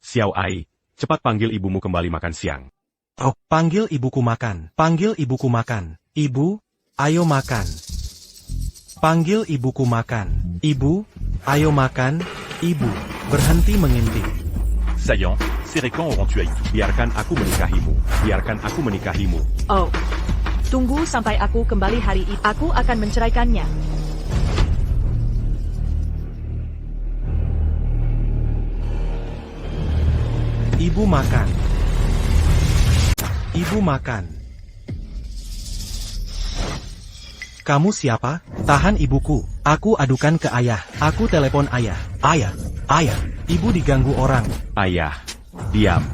Xiao Ai, cepat panggil ibumu kembali makan siang. Oh, panggil ibuku makan. Panggil ibuku makan. Ibu, ayo makan. Panggil ibuku makan. Ibu, ayo makan. Ibu, berhenti mengintip. Saillant, ces récans auront tué Aitu. Biarkan aku menikahimu. Biarkan aku menikahimu. Oh. Tunggu sampai aku kembali hari itu. Aku akan menceraikannya. Ibu makan. Ibu makan. Kamu siapa? Tahan ibuku. Aku adukan ke ayah. Aku telepon ayah. Ayah. Ayah. Ibu diganggu orang. Ayah, diam.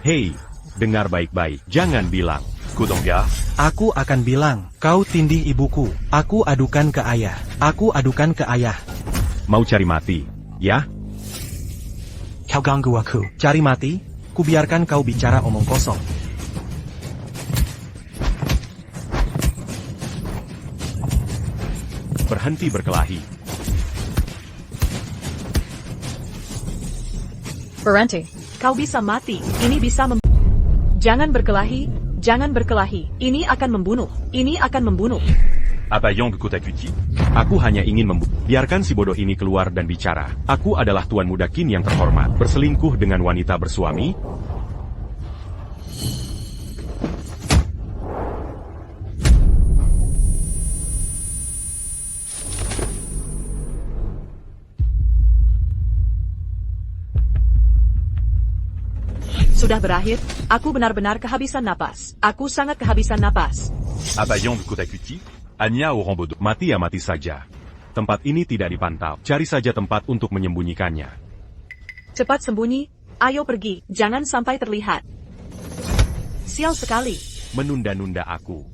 Hei, dengar baik-baik. Jangan bilang. Kodanga, Aku akan bilang, kau tindih ibuku. Aku adukan ke ayah. Aku adukan ke ayah. Mau cari mati, ya? Kau ganggu aku. Cari mati? Kubiarkan kau bicara omong kosong. Berhenti berkelahi. Berhenti. Kau bisa mati. Ini bisa Jangan berkelahi. Jangan berkelahi. Ini akan membunuh. Ini akan membunuh. Abayang Kotakuti. Aku hanya ingin biarkan si bodoh ini keluar dan bicara. Aku adalah Tuan Muda Qin yang terhormat. Berselingkuh dengan wanita bersuami? Sudah berakhir. Aku benar-benar kehabisan napas. Aku sangat kehabisan napas. Abayang Kotakuti. Anya au Rambodo. Mati ya mati saja. Tempat ini tidak dipantau. Cari saja tempat untuk menyembunyikannya. Cepat sembunyi. Ayo pergi. Jangan sampai terlihat. Sial sekali. Menunda-nunda aku.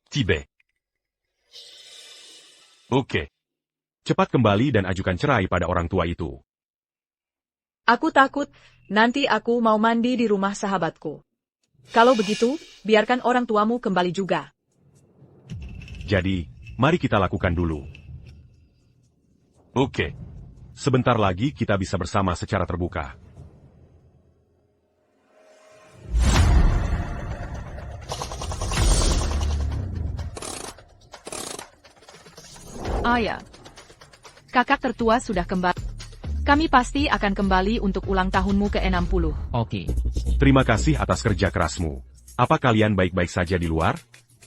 Tibet. Oke. Cepat kembali dan ajukan cerai pada orang tua itu. Aku takut, nanti aku mau mandi di rumah sahabatku. Kalau begitu, biarkan orang tuamu kembali juga. Jadi, mari kita lakukan dulu. Oke. Sebentar lagi kita bisa bersama secara terbuka. Ayah. Kakak tertua sudah kembali. Kami pasti akan kembali untuk ulang tahunmu ke-60. Oke. Terima kasih atas kerja kerasmu. Apa kalian baik-baik saja di luar?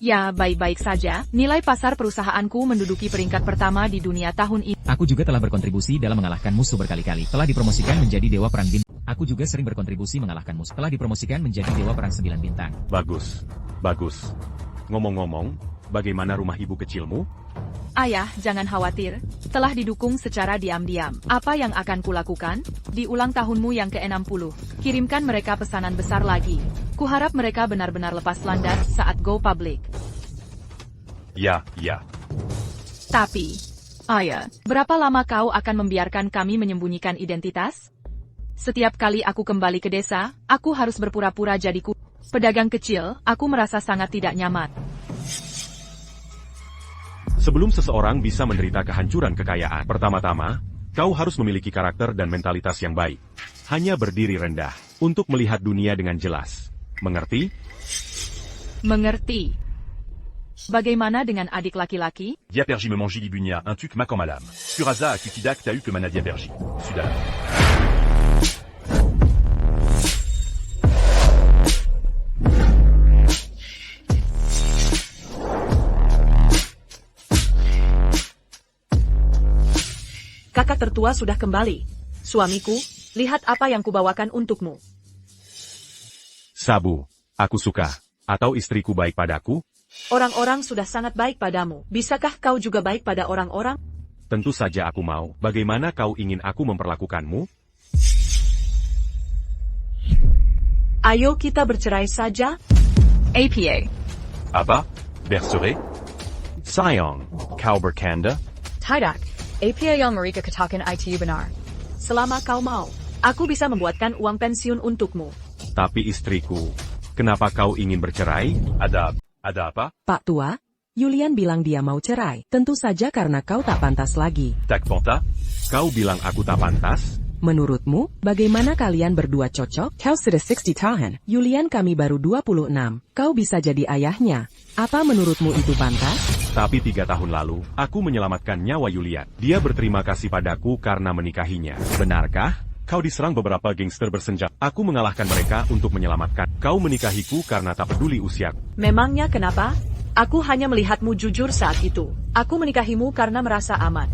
Ya, baik-baik saja. Nilai pasar perusahaanku menduduki peringkat pertama di dunia tahun ini. Aku juga telah berkontribusi dalam mengalahkan musuh berkali-kali. Telah dipromosikan menjadi Dewa Perang Bintang. Aku juga sering berkontribusi mengalahkan musuh. Telah dipromosikan menjadi Dewa Perang 9 Bintang. Bagus. Bagus. Ngomong-ngomong, bagaimana rumah ibu kecilmu? Ayah, jangan khawatir. Telah didukung secara diam-diam. Apa yang akan kulakukan? Di ulang tahunmu yang ke-60, kirimkan mereka pesanan besar lagi. Kuharap mereka benar-benar lepas landas saat go public. Ya. Tapi, Ayah, berapa lama kau akan membiarkan kami menyembunyikan identitas? Setiap kali aku kembali ke desa, aku harus berpura-pura jadi pedagang kecil. Aku merasa sangat tidak nyaman. Sebelum seseorang bisa menderita kehancuran kekayaan, pertama-tama, kau harus memiliki karakter dan mentalitas yang baik. Hanya berdiri rendah, untuk melihat dunia dengan jelas. Mengerti? Mengerti. Bagaimana dengan adik laki-laki? Diapergi me mangi libunia, un tuc mac en malam. Suraza a Kutidak ta eu que mana diapergi. Sudala. Kakak tertua sudah kembali. Suamiku, lihat apa yang kubawakan untukmu. Sabu, aku suka. Atau istriku baik padaku? Orang-orang sudah sangat baik padamu. Bisakah kau juga baik pada orang-orang? Tentu saja aku mau. Bagaimana kau ingin aku memperlakukanmu? Ayo kita bercerai saja. APA. Apa? Bercerai? Sayang, kau bercanda? Tidak. APA yang mereka katakan itu benar. Selama kau mau, aku bisa membuatkan uang pensiun untukmu. Tapi istriku, kenapa kau ingin bercerai? Ada apa? Pak Tua, Yulian bilang dia mau cerai, tentu saja karena kau tak pantas lagi. Tac Panta. Kau bilang aku tak pantas? Menurutmu, bagaimana kalian berdua cocok? Kau sudah 60 tahun. Yulian kami baru 26. Kau bisa jadi ayahnya. Apa menurutmu itu pantas? Tapi 3 tahun lalu, aku menyelamatkan nyawa Yulian. Dia berterima kasih padaku karena menikahinya. Benarkah? Kau diserang beberapa gangster bersenjata. Aku mengalahkan mereka untuk menyelamatkan. Kau menikahiku karena tak peduli usiaku. Memangnya kenapa? Aku hanya melihatmu jujur saat itu. Aku menikahimu karena merasa aman.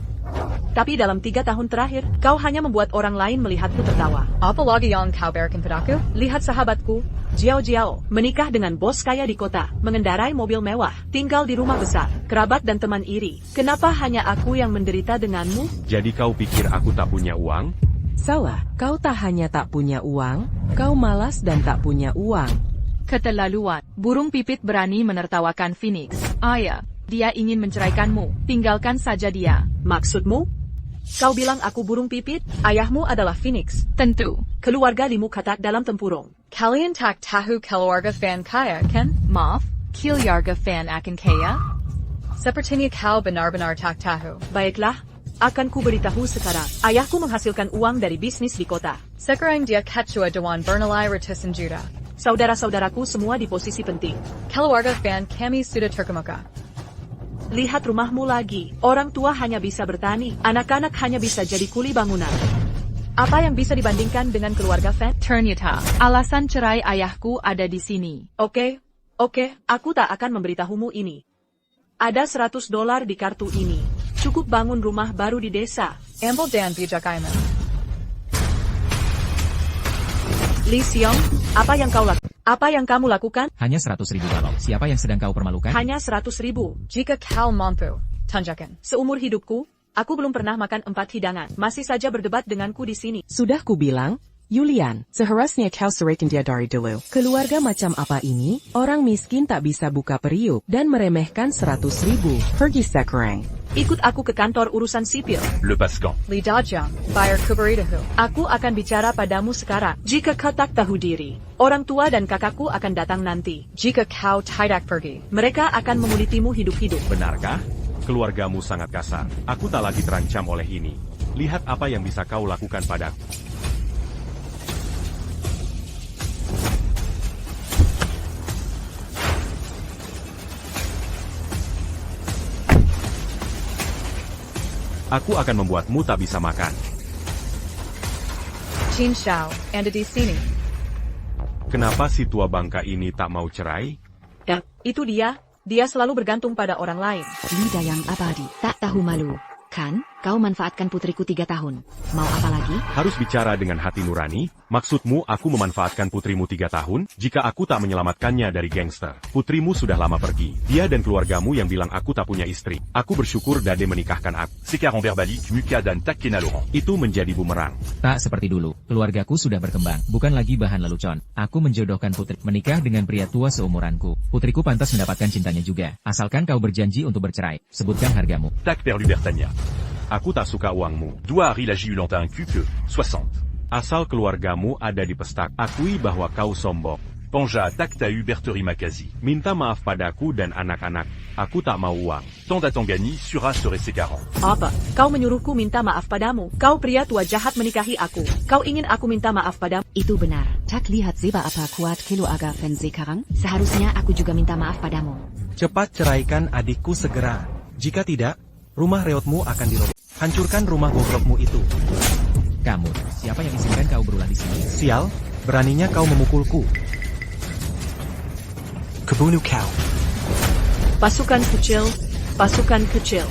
Tapi dalam 3 tahun terakhir, kau hanya membuat orang lain melihatku tertawa. Apa lagi yang kau berikan padaku? Lihat sahabatku, Jiao Jiao, menikah dengan bos kaya di kota, mengendarai mobil mewah, tinggal di rumah besar, kerabat dan teman iri. Kenapa hanya aku yang menderita denganmu? Jadi kau pikir aku tak punya uang? Salah, kau tak hanya tak punya uang, kau malas dan tak punya uang. Keterlaluan. Burung pipit berani menertawakan Phoenix. Ayah, dia ingin menceraikanmu. Tinggalkan saja dia. Maksudmu? Kau bilang aku burung pipit? Ayahmu adalah Phoenix. Tentu. Keluarga limu katak dalam tempurung. Kalian tak tahu keluarga fan kaya, kan? Maaf, Kilyarga fan akan kaya? Sepertinya kau benar-benar tak tahu. Baiklah, akan ku beritahu sekarang. Ayahku menghasilkan uang dari bisnis di kota. Sekarang dia ketua Dewan bernilai ratusan juta. Saudara-saudaraku semua di posisi penting. Keluarga fan kami sudah terkemuka. Lihat rumahmu lagi. Orang tua hanya bisa bertani. Anak-anak hanya bisa jadi kuli bangunan. Apa yang bisa dibandingkan dengan keluarga fan? Ternyata, alasan cerai ayahku ada di sini. Oke, aku tak akan memberitahumu ini. Ada $100 di kartu ini. Cukup bangun rumah baru di desa. Ambil dan bijak Aiman. Lee Seong, apa yang kamu lakukan? Hanya 100.000 balok. Siapa yang sedang kau permalukan? Hanya 100.000. Jika kau mampu, tanjakan. Seumur hidupku, aku belum pernah makan 4 hidangan. Masih saja berdebat denganku di sini. Sudah kubilang, Yulian, seharusnya kau ceraikan dia dari dulu. Keluarga macam apa ini? Orang miskin tak bisa buka periuk dan meremehkan 100.000. Pergi sekarang. Ikut aku ke kantor urusan sipil. Le Pascan. Li Dajang, bayar kuberidahu. Aku akan bicara padamu sekarang. Jika kau tak tahu diri, orang tua dan kakakku akan datang nanti. Jika kau tidak pergi, mereka akan mengulitimu hidup-hidup. Benarkah? Keluargamu sangat kasar. Aku tak lagi terancam oleh ini. Lihat apa yang bisa kau lakukan padaku. Aku akan membuatmu tak bisa makan. Qin Shao, Anda di sini. Kenapa si tua bangka ini tak mau cerai? Ya, itu dia. Dia selalu bergantung pada orang lain. Lidah yang abadi, tak tahu malu. Kan, kau manfaatkan putriku 3 tahun. Mau apa lagi? Harus bicara dengan hati nurani. Maksudmu aku memanfaatkan putrimu 3 tahun, jika aku tak menyelamatkannya dari gangster. Putrimu sudah lama pergi. Dia dan keluargamu yang bilang aku tak punya istri. Aku bersyukur Dade menikahkan aku. Sekarang verbalik, Muka dan Takena Laurent. Itu menjadi bumerang. Tak seperti dulu. Keluargaku sudah berkembang. Bukan lagi bahan lelucon. Aku menjodohkan putri. Menikah dengan pria tua seumuranku. Putriku pantas mendapatkan cintanya juga. Asalkan kau berjanji untuk bercerai. Sebutkan hargamu. Tac Perlu Bertania. Aku tak suka uangmu. Doit Harry Lagiu Lantin que 60. Asal keluargamu ada di pestak, akui bahwa kau sombong. Panja Tac Tahu Berteri Makazi. Minta maaf padaku dan anak-anak. Aku tak mau uang. Tanda Tangani Sura Sore Sekarang. Apa? Kau menyuruhku minta maaf padamu. Kau pria tua jahat menikahi aku. Kau ingin aku minta maaf padamu? Itu benar. Tak lihat Zeba apa kuat keluarga fan sekarang? Seharusnya aku juga minta maaf padamu. Cepat ceraikan adikku segera. Jika tidak, rumah reotmu akan diroboh. Hancurkan rumah bobrokmu itu. Kamu, siapa yang izinkan kau berulah di sini? Sial, beraninya kau memukulku. Kebunuh kau. Pasukan kecil, pasukan kecil.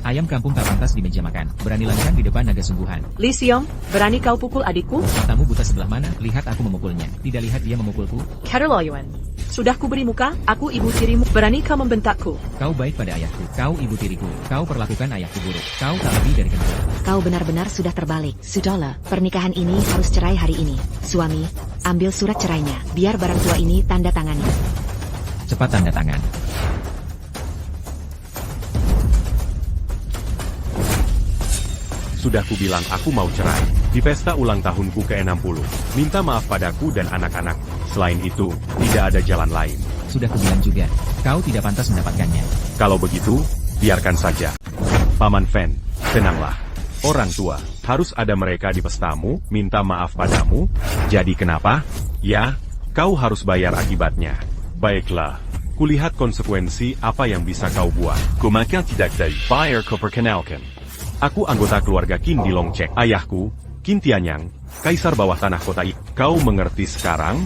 Ayam kampung tak pantas di meja makan. Berani lancang di depan naga sungguhan. Lee Seong, berani kau pukul adikku? Matamu buta sebelah mana? Lihat aku memukulnya. Tidak lihat dia memukulku? Keterlaluan. Sudah kuberi muka, aku ibu tirimu. Berani kau membentakku? Kau baik pada ayahku. Kau ibu tiriku. Kau perlakukan ayahku buruk. Kau tak lebih dari kenal. Kau benar-benar sudah terbalik. Sudahlah, pernikahan ini harus cerai hari ini. Suami, ambil surat cerainya. Biar barang tua ini tanda tangani. Cepat tanda tangan. Sudah kubilang aku mau cerai. Di pesta ulang tahunku ke-60. Minta maaf padaku dan anak-anak. Selain itu, tidak ada jalan lain. Sudah kubilang juga, kau tidak pantas mendapatkannya. Kalau begitu, biarkan saja. Paman Fen, tenanglah. Orang tua, harus ada mereka di pestamu, minta maaf padamu. Jadi kenapa? Ya, kau harus bayar akibatnya. Baiklah, kulihat konsekuensi apa yang bisa kau buat. Komakin tidak tahu. Fire Koperkenalken. Aku anggota keluarga Qin di Longcek. Ayahku, Qin Tianyang, kaisar bawah tanah kota ini. Kau mengerti sekarang?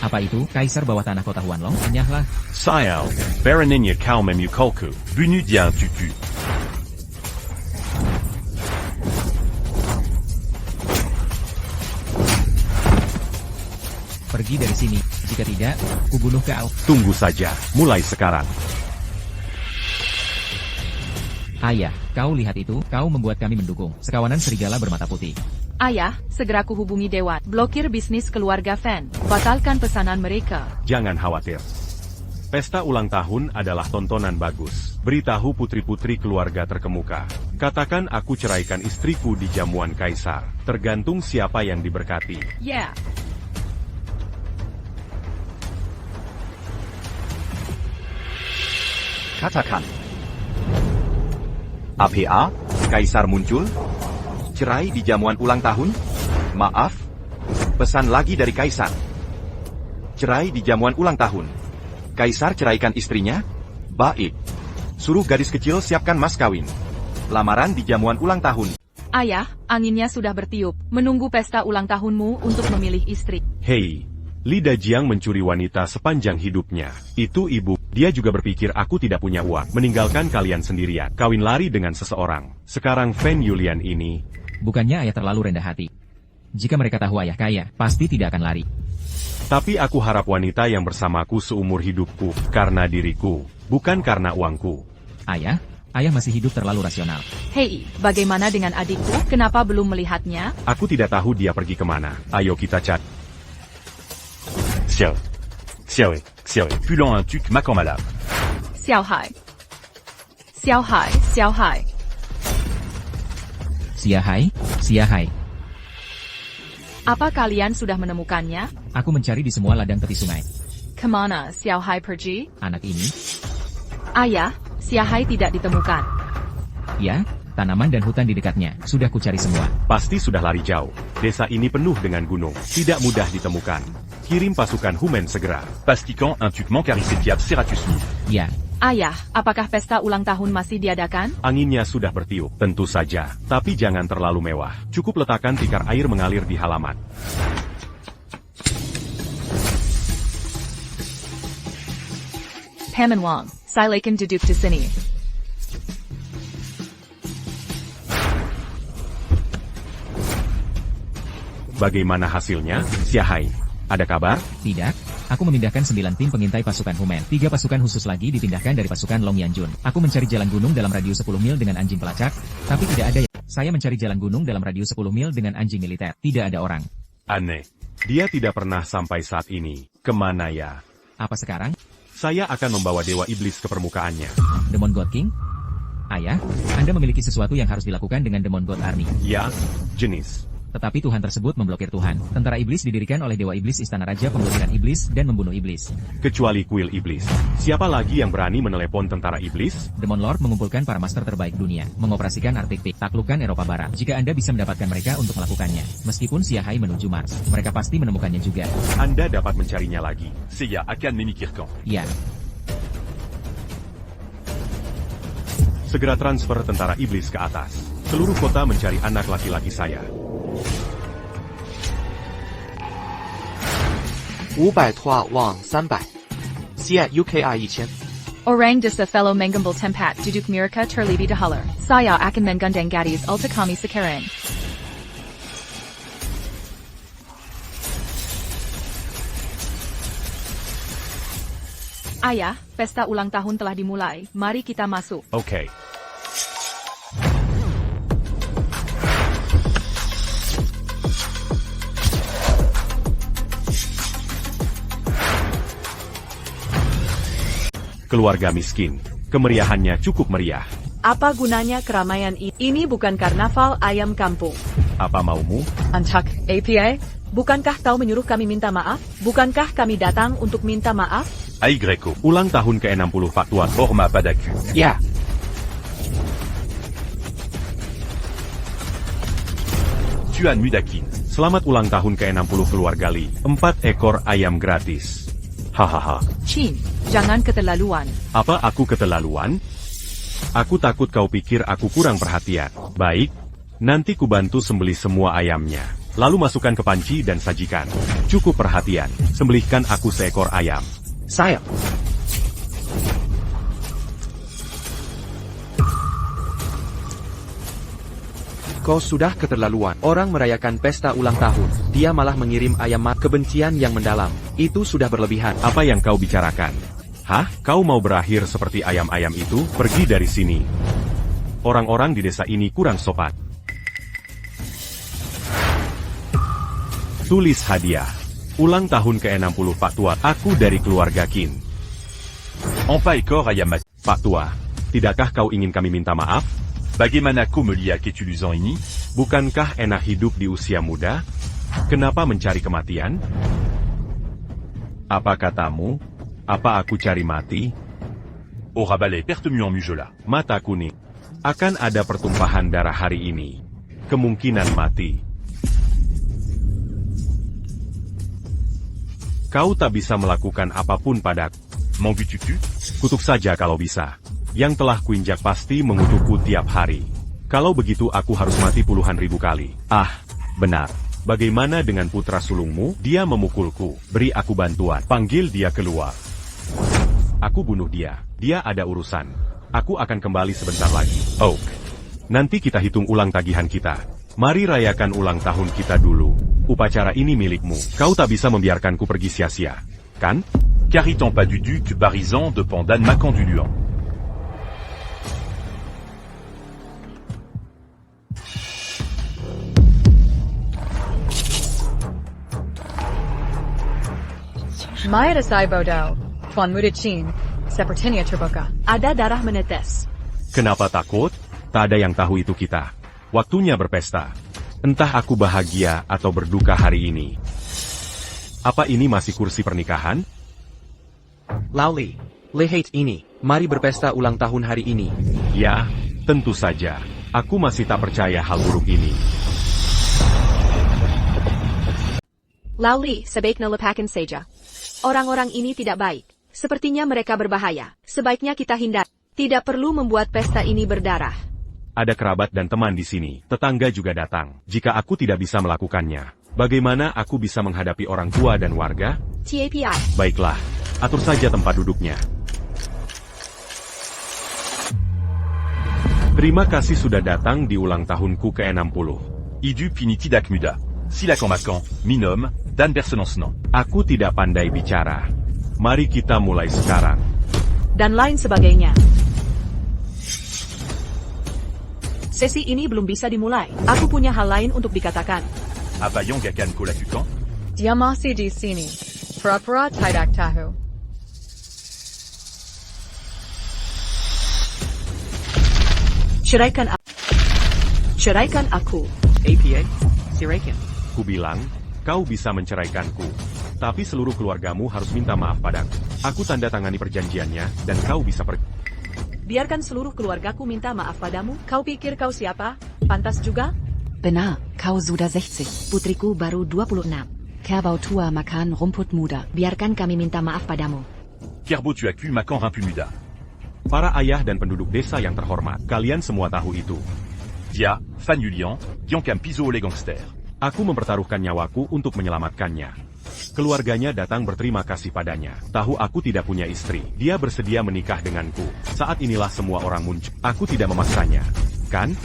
Apa itu, kaisar bawah tanah kota Huanlong? Nyahlah. Sayal, Baroninya Kau Memukolku. Venu dia tutu. Pergi dari sini, jika tidak, kubunuh kau. Tunggu saja, mulai sekarang. Ayah, kau lihat itu, kau membuat kami mendukung. Sekawanan serigala bermata putih. Ayah, segera kuhubungi Dewan. Blokir bisnis keluarga Fen. Batalkan pesanan mereka. Jangan khawatir. Pesta ulang tahun adalah tontonan bagus. Beritahu putri-putri keluarga terkemuka. Katakan aku ceraikan istriku di jamuan kaisar. Tergantung siapa yang diberkati. Ya. Katakan. APA, Kaisar muncul? Cerai di jamuan ulang tahun? Maaf, pesan lagi dari Kaisar. Cerai di jamuan ulang tahun. Kaisar ceraikan istrinya? Baik. Suruh gadis kecil siapkan mas kawin. Lamaran di jamuan ulang tahun. Ayah, anginnya sudah bertiup. Menunggu pesta ulang tahunmu untuk memilih istri. Hei, Li Dajiang mencuri wanita sepanjang hidupnya. Itu ibu. Dia juga berpikir aku tidak punya uang. Meninggalkan kalian sendirian. Kawin lari dengan seseorang. Sekarang Fen Yulian ini. Bukannya ayah terlalu rendah hati. Jika mereka tahu ayah kaya, pasti tidak akan lari. Tapi aku harap wanita yang bersamaku seumur hidupku. Karena diriku. Bukan karena uangku. Ayah masih hidup terlalu rasional. Hei, bagaimana dengan adikku? Kenapa belum melihatnya? Aku tidak tahu dia pergi kemana. Ayo kita cari. Xiao, pulant un tuc macan malade. Xiao Hai. Xiao Hai, Xiao Hai. Sia hai. Apa kalian sudah menemukannya? Aku mencari di semua ladang tepi sungai. Kemana Xiao Hai pergi? Anak ini, Ayah, Xiao Hai tidak ditemukan. ya, tanaman dan hutan di dekatnya, sudah kucari semua. Pasti sudah lari jauh. Desa ini penuh dengan gunung. Tidak mudah ditemukan. Kirim pasukan Humen segera. Pastiquant un tuc mancaricetiable Serratus mu. Ya, Ayah, apakah pesta ulang tahun masih diadakan? Anginnya sudah bertiup. Tentu saja. Tapi jangan terlalu mewah. Cukup letakkan tikar air mengalir di halaman. Paman Wang, silakan duduk di sini. Bagaimana hasilnya, Xiahai? Ada kabar? tidak. Aku memindahkan 9 tim pengintai pasukan Humen. 3 pasukan khusus lagi dipindahkan dari pasukan Long Yanjun. Aku mencari jalan gunung dalam radius 10 mil dengan anjing pelacak, tapi tidak ada. Saya mencari jalan gunung dalam radius 10 mil dengan anjing militer. Tidak ada orang. Aneh. Dia tidak pernah sampai saat ini. Kemana ya? Apa sekarang? Saya akan membawa Dewa Iblis ke permukaannya. Demon God King? Ayah, Anda memiliki sesuatu yang harus dilakukan dengan Demon God Army. Ya, jenis. Tetapi Tuhan tersebut memblokir Tuhan. Tentara Iblis didirikan oleh Dewa Iblis Istana Raja Pemblokiran Iblis dan membunuh Iblis. Kecuali kuil Iblis. Siapa lagi yang berani menelepon tentara Iblis? Demon Lord mengumpulkan para master terbaik dunia, mengoperasikan Arctic taklukkan Eropa Barat. Jika Anda bisa mendapatkan mereka untuk melakukannya, meskipun Xiahai menuju Mars, mereka pasti menemukannya juga. Anda dapat mencarinya lagi. Seiya Akan Memikirkan. Ya, Segera transfer tentara Iblis ke atas. Seluruh kota mencari anak laki-laki saya. 500拓望300 Sia UKI 1000 Orang desa fellow menggambal tempat duduk mereka terlebih dahulu. Saya akan menggandeng gadis ulta kami sekarang. Ayah, pesta ulang tahun telah dimulai. Mari kita masuk. Oke. Keluarga miskin. Kemeriahannya cukup meriah. Apa gunanya keramaian ini? Ini bukan karnaval ayam kampung. Apa maumu? Antak APA, bukankah kau menyuruh kami minta maaf? Bukankah kami datang untuk minta maaf? Aïe Greco. Ulang tahun ke-60 Pak Tua. Orma Padaku. Ya. Tuan Mudakin. Selamat ulang tahun ke-60 keluarga Li. 4 ekor ayam gratis. Hahaha. Chin, jangan keterlaluan. Apa aku keterlaluan? Aku takut kau pikir aku kurang perhatian. Baik, nanti ku bantu sembelih semua ayamnya. Lalu masukkan ke panci dan sajikan. Cukup perhatian, sembelihkan aku seekor ayam. Saya. Kau sudah keterlaluan. Orang merayakan pesta ulang tahun. Dia malah mengirim ayam kebencian yang mendalam. Itu sudah berlebihan. Apa yang kau bicarakan? Hah? Kau mau berakhir seperti ayam-ayam itu? Pergi dari sini. Orang-orang di desa ini kurang sopan. Tulis hadiah. Ulang tahun ke-60 Pak Tua. Aku dari keluarga Qin. Empat ekor ayam mati. Pak Tua, tidakkah kau ingin kami minta maaf? Bagaimana kau melihat ketulusan ini? Bukankah enak hidup di usia muda? Kenapa mencari kematian? Apa katamu? Apa aku cari mati? Au rabalais pertenu en mujola. Mata kuning. Akan ada pertumpahan darah hari ini. Kemungkinan mati. Kau tak bisa melakukan apapun padaku. M'en veux-tu? Kutuk saja kalau bisa. Yang telah kuinjak pasti mengutukku tiap hari. Kalau begitu aku harus mati puluhan ribu kali. Ah, benar. Bagaimana dengan putra sulungmu? Dia memukulku. Beri aku bantuan. Panggil dia keluar. Aku bunuh dia. Dia ada urusan. Aku akan kembali sebentar lagi. Oak. Nanti kita hitung ulang tagihan kita. Mari rayakan ulang tahun kita dulu. Upacara ini milikmu. Kau tak bisa membiarkanku pergi sia-sia. Kan? Cariton pas du duc Barizan de Pandan Macanduluan. Maya Desai Bodo, Tuan Muda Chin, sepertinya terbuka. Ada darah menetes. Kenapa takut? Tak ada yang tahu itu kita. Waktunya berpesta. Entah aku bahagia atau berduka hari ini. Apa ini masih kursi pernikahan? Lauli, lihat ini. Mari berpesta ulang tahun hari ini. Ya, tentu saja. Aku masih tak percaya hal buruk ini. Lauli, sebaiknya lepaskan saja. Orang-orang ini tidak baik. Sepertinya mereka berbahaya. Sebaiknya kita hindar. Tidak perlu membuat pesta ini berdarah. Ada kerabat dan teman di sini. Tetangga juga datang. Jika aku tidak bisa melakukannya, bagaimana aku bisa menghadapi orang tua dan warga? TAPI. Baiklah, atur saja tempat duduknya. Terima kasih sudah datang di ulang tahunku ke-60. Idu pini tidak muda. Silakan makan, minom, dan bersonansenant. Aku tidak pandai bicara. Mari kita mulai sekarang. Dan lain sebagainya. Sesi ini belum bisa dimulai. Aku punya hal lain untuk dikatakan. Abayong gakan kolatukan? Dia masih di sini. Pura-pura tidak tahu. Ceraikan aku. APA, Siraikan. Ku bilang, kau bisa menceraikanku. Tapi seluruh keluargamu harus minta maaf padaku. Aku tanda tangani perjanjiannya, dan kau bisa pergi. Biarkan seluruh keluargaku minta maaf padamu. Kau pikir kau siapa? Pantas juga? Benar, kau sudah 60. Putriku baru 26. Kerbau tua makan rumput muda. Biarkan kami minta maaf padamu. Kerbo tu as cu makan rimpu muda. Para ayah dan penduduk desa yang terhormat, kalian semua tahu itu. Dia, Fan Yulian, Gyonkam Piso les gangsters. Aku mempertaruhkan nyawaku untuk menyelamatkannya. Keluarganya datang berterima kasih padanya. Tahu aku tidak punya istri. Dia bersedia menikah denganku. Saat inilah semua orang muncul. Aku tidak memaksanya. Kan?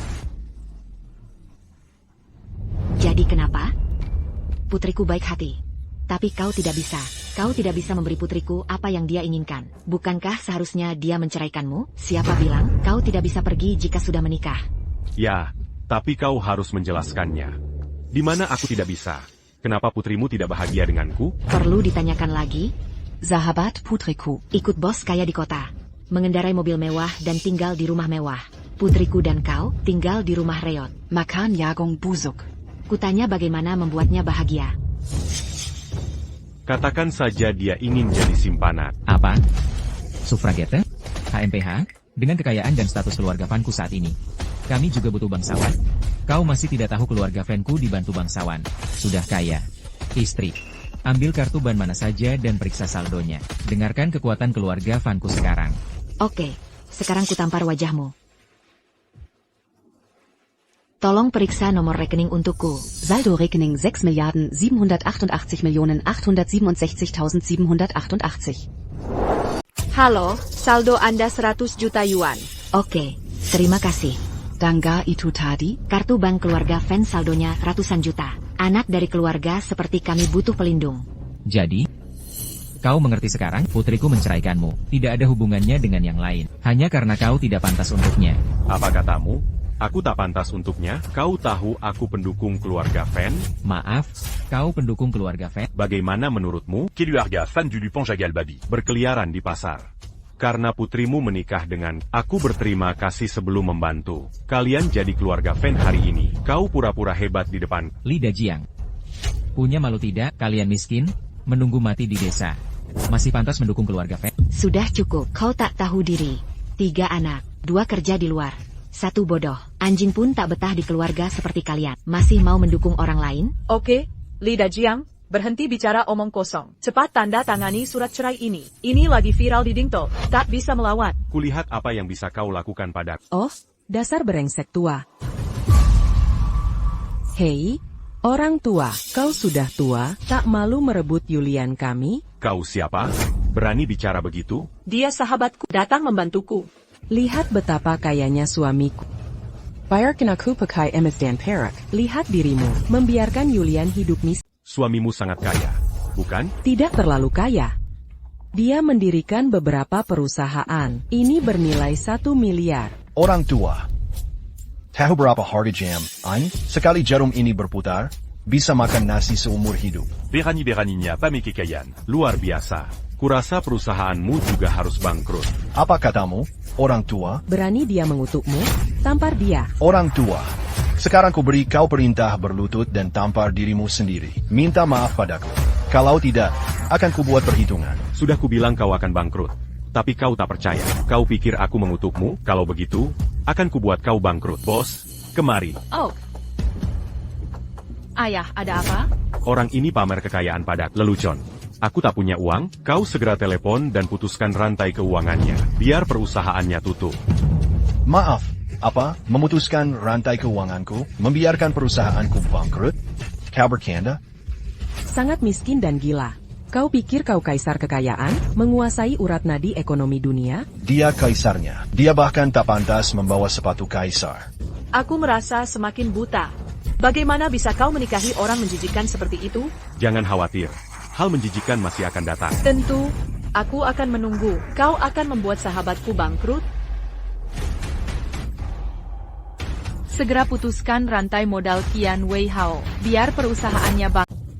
Jadi kenapa? Putriku baik hati. Tapi kau tidak bisa. Kau tidak bisa memberi putriku apa yang dia inginkan. Bukankah seharusnya dia menceraikanmu? Siapa bilang kau tidak bisa pergi jika sudah menikah? Ya, tapi kau harus menjelaskannya. Di mana aku tidak bisa? Kenapa putrimu tidak bahagia denganku? Perlu ditanyakan lagi? Sahabat putriku, ikut bos kaya di kota. Mengendarai mobil mewah dan tinggal di rumah mewah. Putriku dan kau tinggal di rumah reot. Makan jagung busuk. Kutanya bagaimana membuatnya bahagia. Katakan saja dia ingin jadi simpanan. Apa? Suffragette? HMPH? Dengan kekayaan dan status keluarga fanku saat ini. Kami juga butuh bangsawan. Kau masih tidak tahu keluarga fanku dibantu bangsawan. Sudah kaya. Istri. Ambil kartu ban mana saja dan periksa saldonya. Dengarkan kekuatan keluarga fanku sekarang. Oke, sekarang kutampar wajahmu. Tolong periksa nomor rekening untukku. Saldo rekening 6.768.767.788. Halo, saldo Anda 100 juta yuan. Oke, terima kasih. Dangga itu tadi? Kartu bank keluarga Fan saldonya ratusan juta. Anak dari keluarga seperti kami butuh pelindung. Jadi, kau mengerti sekarang? Putriku menceraikanmu. Tidak ada hubungannya dengan yang lain. Hanya karena kau tidak pantas untuknya. Apa katamu? Aku tak pantas untuknya? Kau tahu aku pendukung keluarga Fan? Maaf, kau pendukung keluarga Fan? Bagaimana menurutmu? Keluarga fan du Lupin Jagal Babi. Berkeliaran di pasar. Karena putrimu menikah dengan, aku berterima kasih sebelum membantu. Kalian jadi keluarga Fan hari ini. Kau pura-pura hebat di depan. Li Dajiang. Punya malu tidak, kalian miskin, menunggu mati di desa. Masih pantas mendukung keluarga Fan? Sudah cukup, kau tak tahu diri. 3 anak, 2 kerja di luar. 1 bodoh. Anjing pun tak betah di keluarga seperti kalian. Masih mau mendukung orang lain? Oke, Li Dajiang, berhenti bicara omong kosong. Cepat tanda tangani surat cerai ini. Ini lagi viral di Dingtol. Tak bisa melawan. Kulihat apa yang bisa kau lakukan padaku. Oh, dasar berengsek tua. Hei, orang tua, kau sudah tua, tak malu merebut Yulian kami? Kau siapa? Berani bicara begitu? Dia sahabatku, datang membantuku. Lihat betapa kayanya suamiku. Bayarkan aku pakai emas dan perak. Lihat dirimu, membiarkan Yulian hidup miskin. Suamimu sangat kaya, bukan? Tidak terlalu kaya. Dia mendirikan beberapa perusahaan. Ini bernilai 1 miliar. Orang tua. Tahu berapa harga jam? Sekali jarum ini berputar, bisa makan nasi seumur hidup. Berani-beraninya pamekekayan. Luar biasa. Kurasa perusahaanmu juga harus bangkrut. Apa katamu, orang tua? Berani dia mengutukmu? Tampar dia. Orang tua. Sekarang ku beri kau perintah berlutut dan tampar dirimu sendiri. Minta maaf padaku. Kalau tidak, akan ku buat perhitungan. Sudah kubilang kau akan bangkrut. Tapi kau tak percaya. Kau pikir aku mengutukmu? Kalau begitu, akan ku buat kau bangkrut. Bos, kemari. Oh. Ayah, ada apa? Orang ini pamer kekayaan pada lelucon. Aku tak punya uang, kau segera telepon dan putuskan rantai keuangannya. Biar perusahaannya tutup. Maaf, apa? Memutuskan rantai keuanganku? Membiarkan perusahaanku bangkrut? Kau bercanda? Sangat miskin dan gila. Kau pikir kau kaisar kekayaan, menguasai urat nadi ekonomi dunia? Dia kaisarnya. Dia bahkan tak pantas membawa sepatu kaisar. Aku merasa semakin buta. Bagaimana bisa kau menikahi orang menjijikan seperti itu? Jangan khawatir. Hal menjijikan masih akan datang. Tentu, aku akan menunggu. Kau akan membuat sahabatku bangkrut? Segera putuskan rantai modal Qian Wei Hao. Biar perusahaannya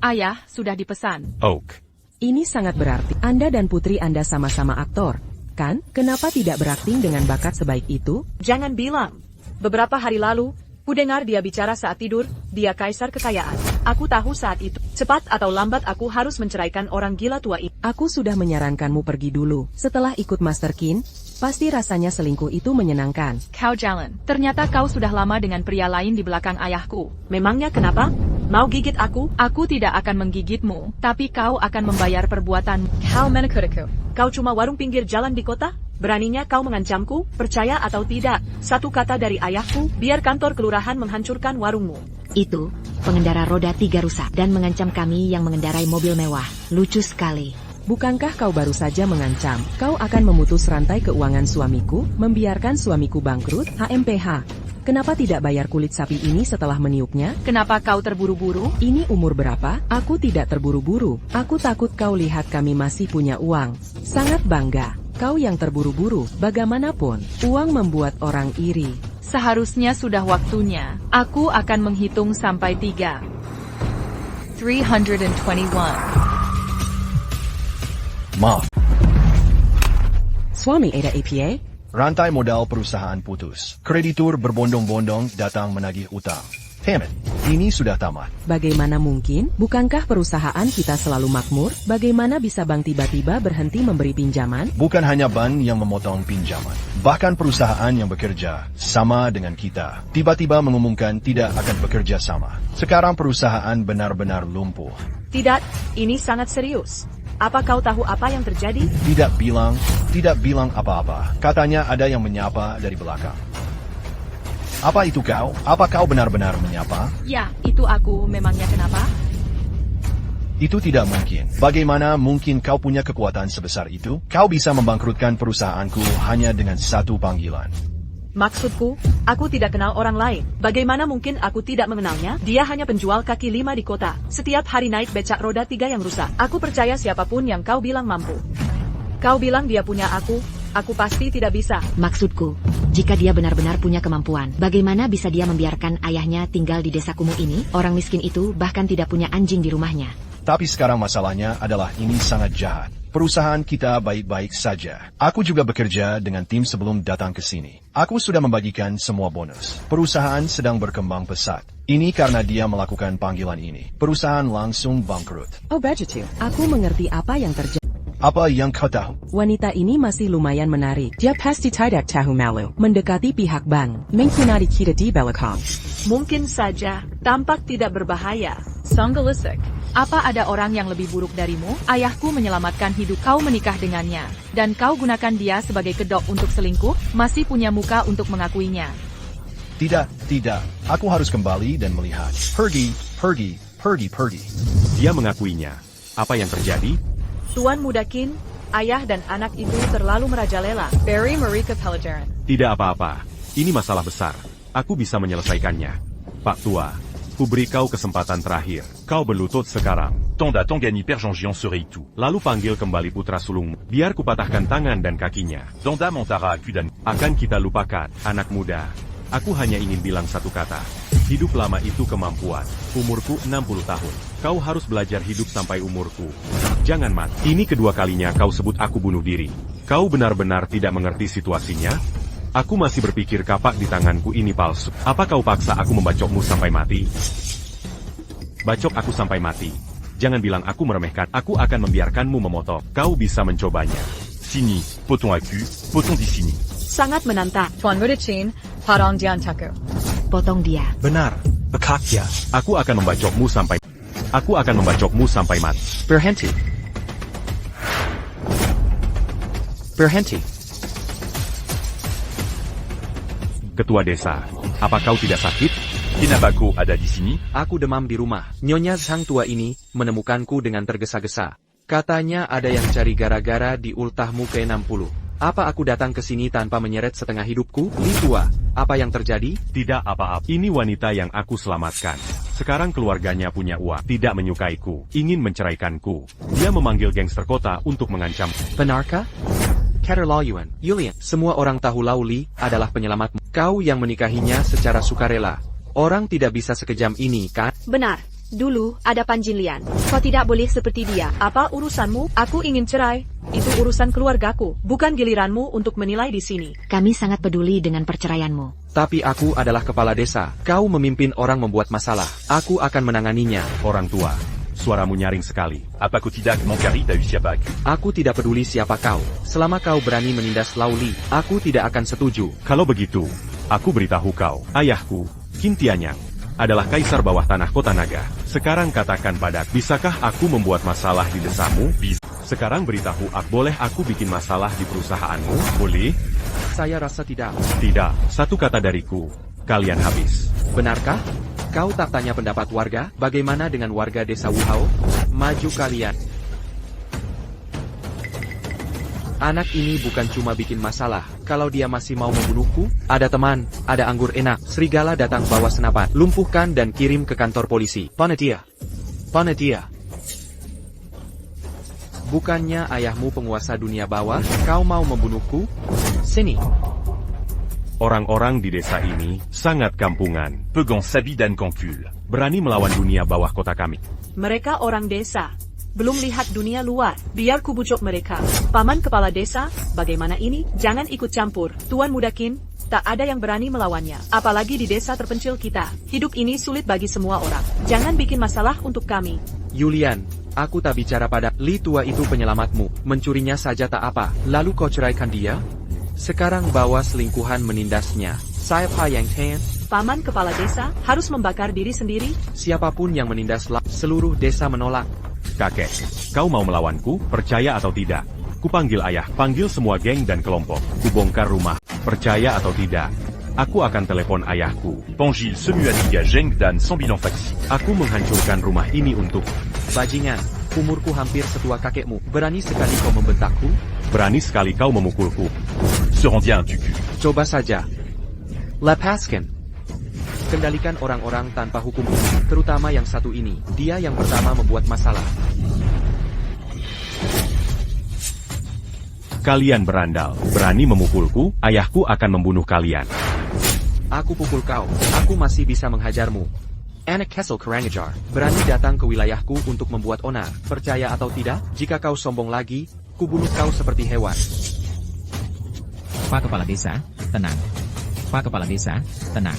Ayah, sudah dipesan. Oak. Ini sangat berarti. Anda dan putri Anda sama-sama aktor, kan? Kenapa tidak berakting dengan bakat sebaik itu? Jangan bilang. Beberapa hari lalu, ku dengar dia bicara saat tidur, dia kaisar kekayaan. Aku tahu saat itu, cepat atau lambat aku harus menceraikan orang gila tua ini. Aku sudah menyarankanmu pergi dulu. Setelah ikut Master Qin, pasti rasanya selingkuh itu menyenangkan. Kau jalan. Ternyata kau sudah lama dengan pria lain di belakang ayahku. Memangnya kenapa? Mau gigit aku? Aku tidak akan menggigitmu, tapi kau akan membayar perbuatanmu. Kau menekutku. Kau cuma warung pinggir jalan di kota? Beraninya kau mengancamku? Percaya atau tidak, satu kata dari ayahku, biar kantor kelurahan menghancurkan warungmu. Itu, pengendara roda 3 rusak dan mengancam kami yang mengendarai mobil mewah. Lucu sekali. Bukankah kau baru saja mengancam, kau akan memutus rantai keuangan suamiku, membiarkan suamiku bangkrut? HMPH. Kenapa tidak bayar kulit sapi ini setelah meniupnya? Kenapa kau terburu-buru? Ini umur berapa? Aku tidak terburu-buru. Aku takut kau lihat kami masih punya uang. Sangat bangga. Kau yang terburu-buru, bagaimanapun, uang membuat orang iri. Seharusnya sudah waktunya. Aku akan menghitung sampai 3. 321. Maaf. Suami Ada APA? Rantai modal perusahaan putus. Kreditur berbondong-bondong datang menagih utang. Hamid, ini sudah tamat. Bagaimana mungkin? Bukankah perusahaan kita selalu makmur? Bagaimana bisa bank tiba-tiba berhenti memberi pinjaman? Bukan hanya bank yang memotong pinjaman. Bahkan perusahaan yang bekerja sama dengan kita tiba-tiba mengumumkan tidak akan bekerja sama. Sekarang perusahaan benar-benar lumpuh. Tidak, ini sangat serius. Apa kau tahu apa yang terjadi? Tidak bilang apa-apa. Katanya ada yang menyapa dari belakang. Apa itu kau? Apa kau benar-benar menyapa? Ya, itu aku. Memangnya kenapa? Itu tidak mungkin. Bagaimana mungkin kau punya kekuatan sebesar itu? Kau bisa membangkrutkan perusahaanku hanya dengan satu panggilan. Maksudku, aku tidak kenal orang lain. Bagaimana mungkin aku tidak mengenalnya? Dia hanya penjual kaki lima di kota. Setiap hari naik becak roda 3 yang rusak. Aku percaya siapapun yang kau bilang mampu. Kau bilang dia punya aku pasti tidak bisa. Maksudku, jika dia benar-benar punya kemampuan, bagaimana bisa dia membiarkan ayahnya tinggal di desa kumuh ini? Orang miskin itu bahkan tidak punya anjing di rumahnya. Tapi sekarang masalahnya adalah ini sangat jahat. Perusahaan kita baik-baik saja. Aku juga bekerja dengan tim sebelum datang ke sini. Aku sudah membagikan semua bonus. Perusahaan sedang berkembang pesat. Ini karena dia melakukan panggilan ini. Perusahaan langsung bangkrut. Oh begitu. Aku mengerti apa yang terjadi. Apa yang kau tahu? Wanita ini masih lumayan menarik. Dia pasti tidak tahu malu. Mendekati pihak bank. Mengkhianati kita di belakang. Mungkin saja, tampak tidak berbahaya. Sanggelisik. Apa ada orang yang lebih buruk darimu? Ayahku menyelamatkan hidup kau menikah dengannya. Dan kau gunakan dia sebagai kedok untuk selingkuh? Masih punya muka untuk mengakuinya. Tidak. Aku harus kembali dan melihat. Pergi. Dia mengakuinya. Apa yang terjadi? Tuan Muda Qin, ayah dan anak itu terlalu merajalela. Barry Marika Pelajaran. Tidak apa-apa. Ini masalah besar. Aku bisa menyelesaikannya. Pak Tua, ku beri kau kesempatan terakhir. Kau berlutut sekarang. Tonda Tongani Père Jean-Gian serait tout. Lalu panggil kembali putra sulungmu. Biar kupatahkan tangan dan kakinya. Donda Montara Kudan. Akan kita lupakan, anak muda. Aku hanya ingin bilang satu kata. Hidup lama itu kemampuan. Umurku 60 tahun. Kau harus belajar hidup sampai umurku. Jangan mati. Ini kedua kalinya kau sebut aku bunuh diri. Kau benar-benar tidak mengerti situasinya? Aku masih berpikir kapak di tanganku ini palsu. Apa kau paksa aku membacokmu sampai mati? Bacok aku sampai mati. Jangan bilang aku meremehkan. Aku akan membiarkanmu memotok. Kau bisa mencobanya. Sini, poton à cul, poton di sini. Sangat menantang. Tuan Muda Qin, Padang Diantaku. Potong dia. Benar. Bekak dia. Aku akan membacokmu sampai mati. Berhenti. Ketua desa, apa kau tidak sakit? Kinabako ada di sini? Aku demam di rumah. Nyonya sang tua ini menemukanku dengan tergesa-gesa. Katanya ada yang cari gara-gara di ultahmu ke-60. Apa aku datang ke sini tanpa menyeret setengah hidupku? Li tua, apa yang terjadi? Tidak apa-apa. Ini wanita yang aku selamatkan. Sekarang keluarganya punya uang. Tidak menyukaiku. Ingin menceraikanku. Dia memanggil gangster kota untuk mengancam. Benarkah? Keterlaluan. Yulian, semua orang tahu Lauli adalah penyelamatmu. Kau yang menikahinya secara sukarela. Orang tidak bisa sekejam ini, kan? Benar. Dulu, ada Panjin Lian. Kau tidak boleh seperti dia. Apa urusanmu? Aku ingin cerai. Itu urusan keluargaku. Bukan giliranmu untuk menilai di sini. Kami sangat peduli dengan perceraianmu. Tapi aku adalah kepala desa. Kau memimpin orang membuat masalah. Aku akan menanganinya. Orang tua, suaramu nyaring sekali. Apa kau tidak mengkari tahu siapa aku? Aku tidak peduli siapa kau. Selama kau berani menindas Lauli, aku tidak akan setuju. Kalau begitu, aku beritahu kau. Ayahku, Qin Tianyang, adalah kaisar bawah tanah kota naga. Sekarang katakan padaku, bisakah aku membuat masalah di desamu? Bisa. Sekarang beritahu aku, boleh aku bikin masalah di perusahaanmu? Boleh? Saya rasa tidak. Tidak, satu kata dariku, kalian habis. Benarkah? Kau tak tanya pendapat warga? Bagaimana dengan warga desa Wuhao? Maju kalian. Anak ini bukan cuma bikin masalah. Kalau dia masih mau membunuhku, ada teman, ada anggur enak. Serigala datang bawa senapan. Lumpuhkan dan kirim ke kantor polisi. Panitia. Bukannya ayahmu penguasa dunia bawah? Kau mau membunuhku? Sini. Orang-orang di desa ini sangat kampungan. Pegon Sabi dan Konkul. Berani melawan dunia bawah kota kami. Mereka orang desa. Belum lihat dunia luar. Biar ku bujuk mereka. Paman kepala desa, bagaimana ini? Jangan ikut campur. Tuan Muda Qin, Tak ada yang berani melawannya, apalagi di desa terpencil kita. Hidup ini sulit bagi semua orang. Jangan bikin masalah untuk kami. Yulian, aku tak bicara pada Li tua itu penyelamatmu. Mencurinya saja tak apa, lalu kau ceraikan dia? Sekarang bawa selingkuhan menindasnya. Siapa yang ten? Paman kepala desa harus membakar diri sendiri. Siapapun yang menindas seluruh desa menolak. Kakek, kau mau melawanku, percaya atau tidak? Kupanggil ayah, panggil semua geng dan kelompok. Kubongkar rumah, percaya atau tidak? Aku akan telepon ayahku. Pangil se mue à Liga Zheng Dan sans bilan faxi. Aku menghancurkan rumah ini untuk... Bajingan, umurku hampir setua kakekmu. Berani sekali kau membentakku? Berani sekali kau memukulku. Se rendien tu cul. Coba saja. Lepaskan. Kendalikan orang-orang tanpa hukum, terutama yang satu ini. Dia yang pertama membuat masalah. Kalian berandal, berani memukulku, ayahku akan membunuh kalian. Aku pukul kau, aku masih bisa menghajarmu. Anak Kessel Karangajar, berani datang ke wilayahku untuk membuat onar. Percaya atau tidak, jika kau sombong lagi, kubunuh kau seperti hewan. Pak Kepala Desa, tenang. Pak Kepala Desa, tenang.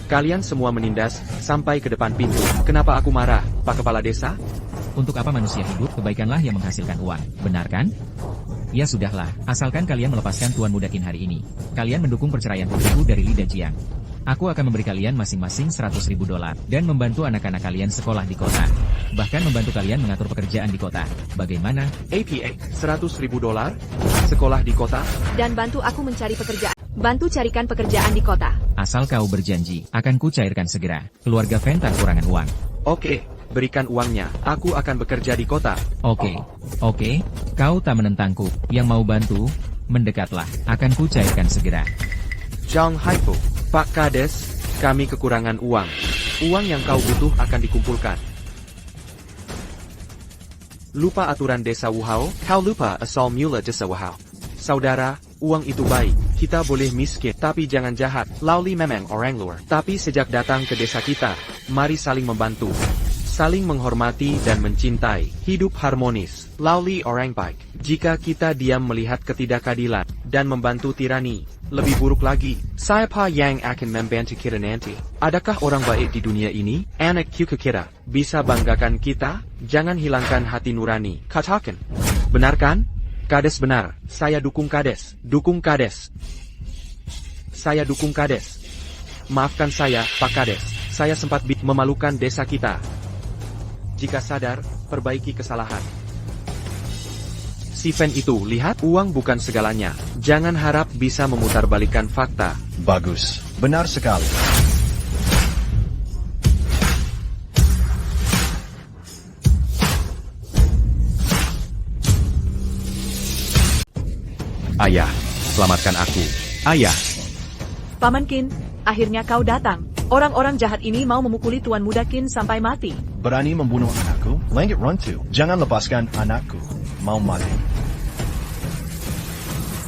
Kalian semua menindas, sampai ke depan pintu. Kenapa aku marah, Pak Kepala Desa? Untuk apa manusia hidup, kebaikanlah yang menghasilkan uang. Benar kan? Ya sudahlah, asalkan kalian melepaskan Tuan Muda Qin hari ini. Kalian mendukung perceraian putriku dari Li Dajiang. Aku akan memberi kalian masing-masing $100.000 dan membantu anak-anak kalian sekolah di kota. Bahkan membantu kalian mengatur pekerjaan di kota. Bagaimana? APA, $100.000? Sekolah di kota? Dan bantu aku mencari pekerjaan. Bantu carikan pekerjaan di kota. Asal kau berjanji, akan ku cairkan segera. Keluarga Fen tak kurangan uang. Oke, berikan uangnya. Aku akan bekerja di kota. Oke, kau tak menentangku. Yang mau bantu, mendekatlah. Akan ku cairkan segera. Zhang Haifu, Pak Kades, kami kekurangan uang. Uang yang kau butuh akan dikumpulkan. Lupa aturan desa Wuhao, kau lupa asal mula desa Wuhao. Saudara, uang itu baik, kita boleh miskin, tapi jangan jahat. Lauli memang orang luar, tapi sejak datang ke desa kita, mari saling membantu, saling menghormati dan mencintai, hidup harmonis. Lauli orang baik. Jika kita diam melihat ketidakadilan dan membantu tirani, lebih buruk lagi. Siapa yang akan membantu kita nanti? Adakah orang baik di dunia ini? Anak cucu kita bisa banggakan kita? Jangan hilangkan hati nurani. Katakan, benar kan? Kades benar, saya dukung Kades, dukung Kades. Saya dukung Kades. Maafkan saya, Pak Kades, saya sempat memalukan desa kita. Jika sadar, perbaiki kesalahan. Si Fen itu, lihat, uang bukan segalanya. Jangan harap bisa memutarbalikkan fakta. Bagus, benar sekali. Ayah, selamatkan aku. Ayah. Paman Qin, akhirnya kau datang. Orang-orang jahat ini mau memukuli Tuan Muda Qin sampai mati. Berani membunuh anakku? Langit Runtu, jangan lepaskan anakku. Mau mati?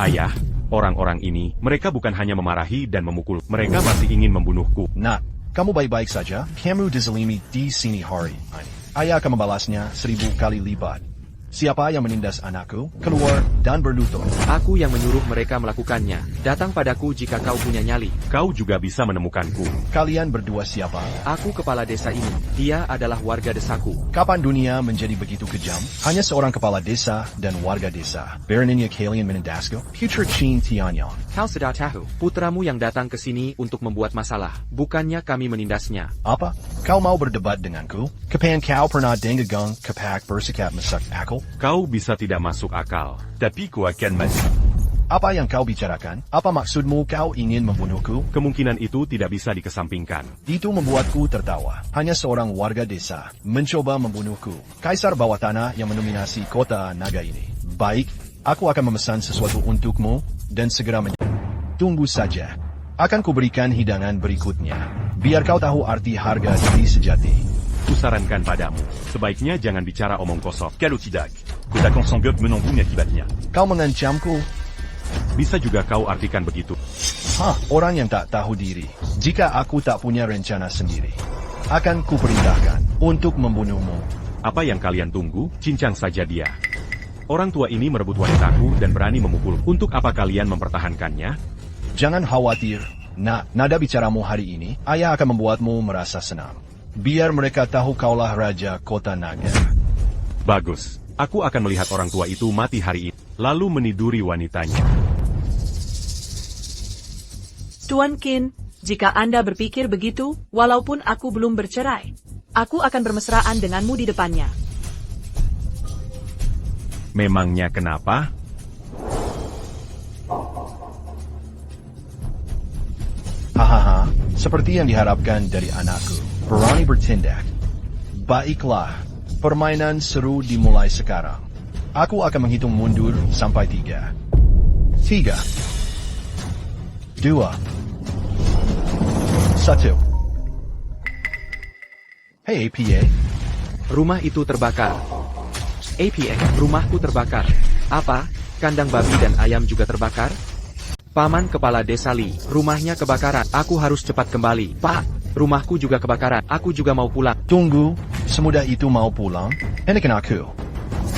Ayah, orang-orang ini, mereka bukan hanya memarahi dan memukul, mereka masih ingin membunuhku. Nak, kamu baik-baik saja? Kamu dizalimi di sini hari ini. Ayah akan membalasnya 1000 kali lipat. Siapa yang menindas anakku? Keluar dan berlutut. Aku yang menyuruh mereka melakukannya. Datang padaku jika kau punya nyali. Kau juga bisa menemukanku. Kalian berdua siapa? Aku kepala desa ini. Dia adalah warga desaku. Kapan dunia menjadi begitu kejam? Hanya seorang kepala desa dan warga desa. Beraninya kalian menindasku? Putra Qin Tianyang. Kau sudah tahu, putramu yang datang ke sini untuk membuat masalah. Bukannya kami menindasnya. Apa? Kau mau berdebat denganku? Kapan kau pernah dengar kapak bersikap masak akal? Kau bisa tidak masuk akal. Tapi kau akan mati. Apa yang kau bicarakan? Apa maksudmu kau ingin membunuhku? Kemungkinan itu tidak bisa dikesampingkan. Itu membuatku tertawa. Hanya seorang warga desa mencoba membunuhku. Kaisar bawah tanah yang mendominasi kota naga ini. Baik, aku akan memesan sesuatu untukmu dan segera tunggu saja. Akan kuberikan hidangan berikutnya. Biar kau tahu arti harga diri sejati. Kusarankan padamu, sebaiknya jangan bicara omong kosong. Kalotidak, kotakan sanggep menunggu akibatnya. Kau mengancamku? Bisa juga kau artikan begitu. Hah, orang yang tak tahu diri. Jika aku tak punya rencana sendiri, akan kuperintahkan untuk membunuhmu. Apa yang kalian tunggu? Cincang saja dia. Orang tua ini merebut wanitaku dan berani memukul. Untuk apa kalian mempertahankannya? Jangan khawatir. Nada bicaramu hari ini, ayah akan membuatmu merasa senang. Biar mereka tahu kaulah Raja Kota Naga. Bagus. Aku akan melihat orang tua itu mati hari ini, lalu meniduri wanitanya. Tuan Qin, jika Anda berpikir begitu, walaupun aku belum bercerai, aku akan bermesraan denganmu di depannya. Memangnya kenapa? Hahaha, seperti yang diharapkan dari anakku. Berani bertindak. Baiklah, permainan seru dimulai sekarang. Aku akan menghitung mundur sampai 3. 3. 2. 1. Hey APA. Rumah itu terbakar. APA, rumahku terbakar. Apa? Kandang babi dan ayam juga terbakar? Paman Kepala Desa Li, rumahnya kebakaran. Aku harus cepat kembali. Pak, rumahku juga kebakaran. Aku juga mau pulang. Tunggu, semudah itu mau pulang? Hentikan aku.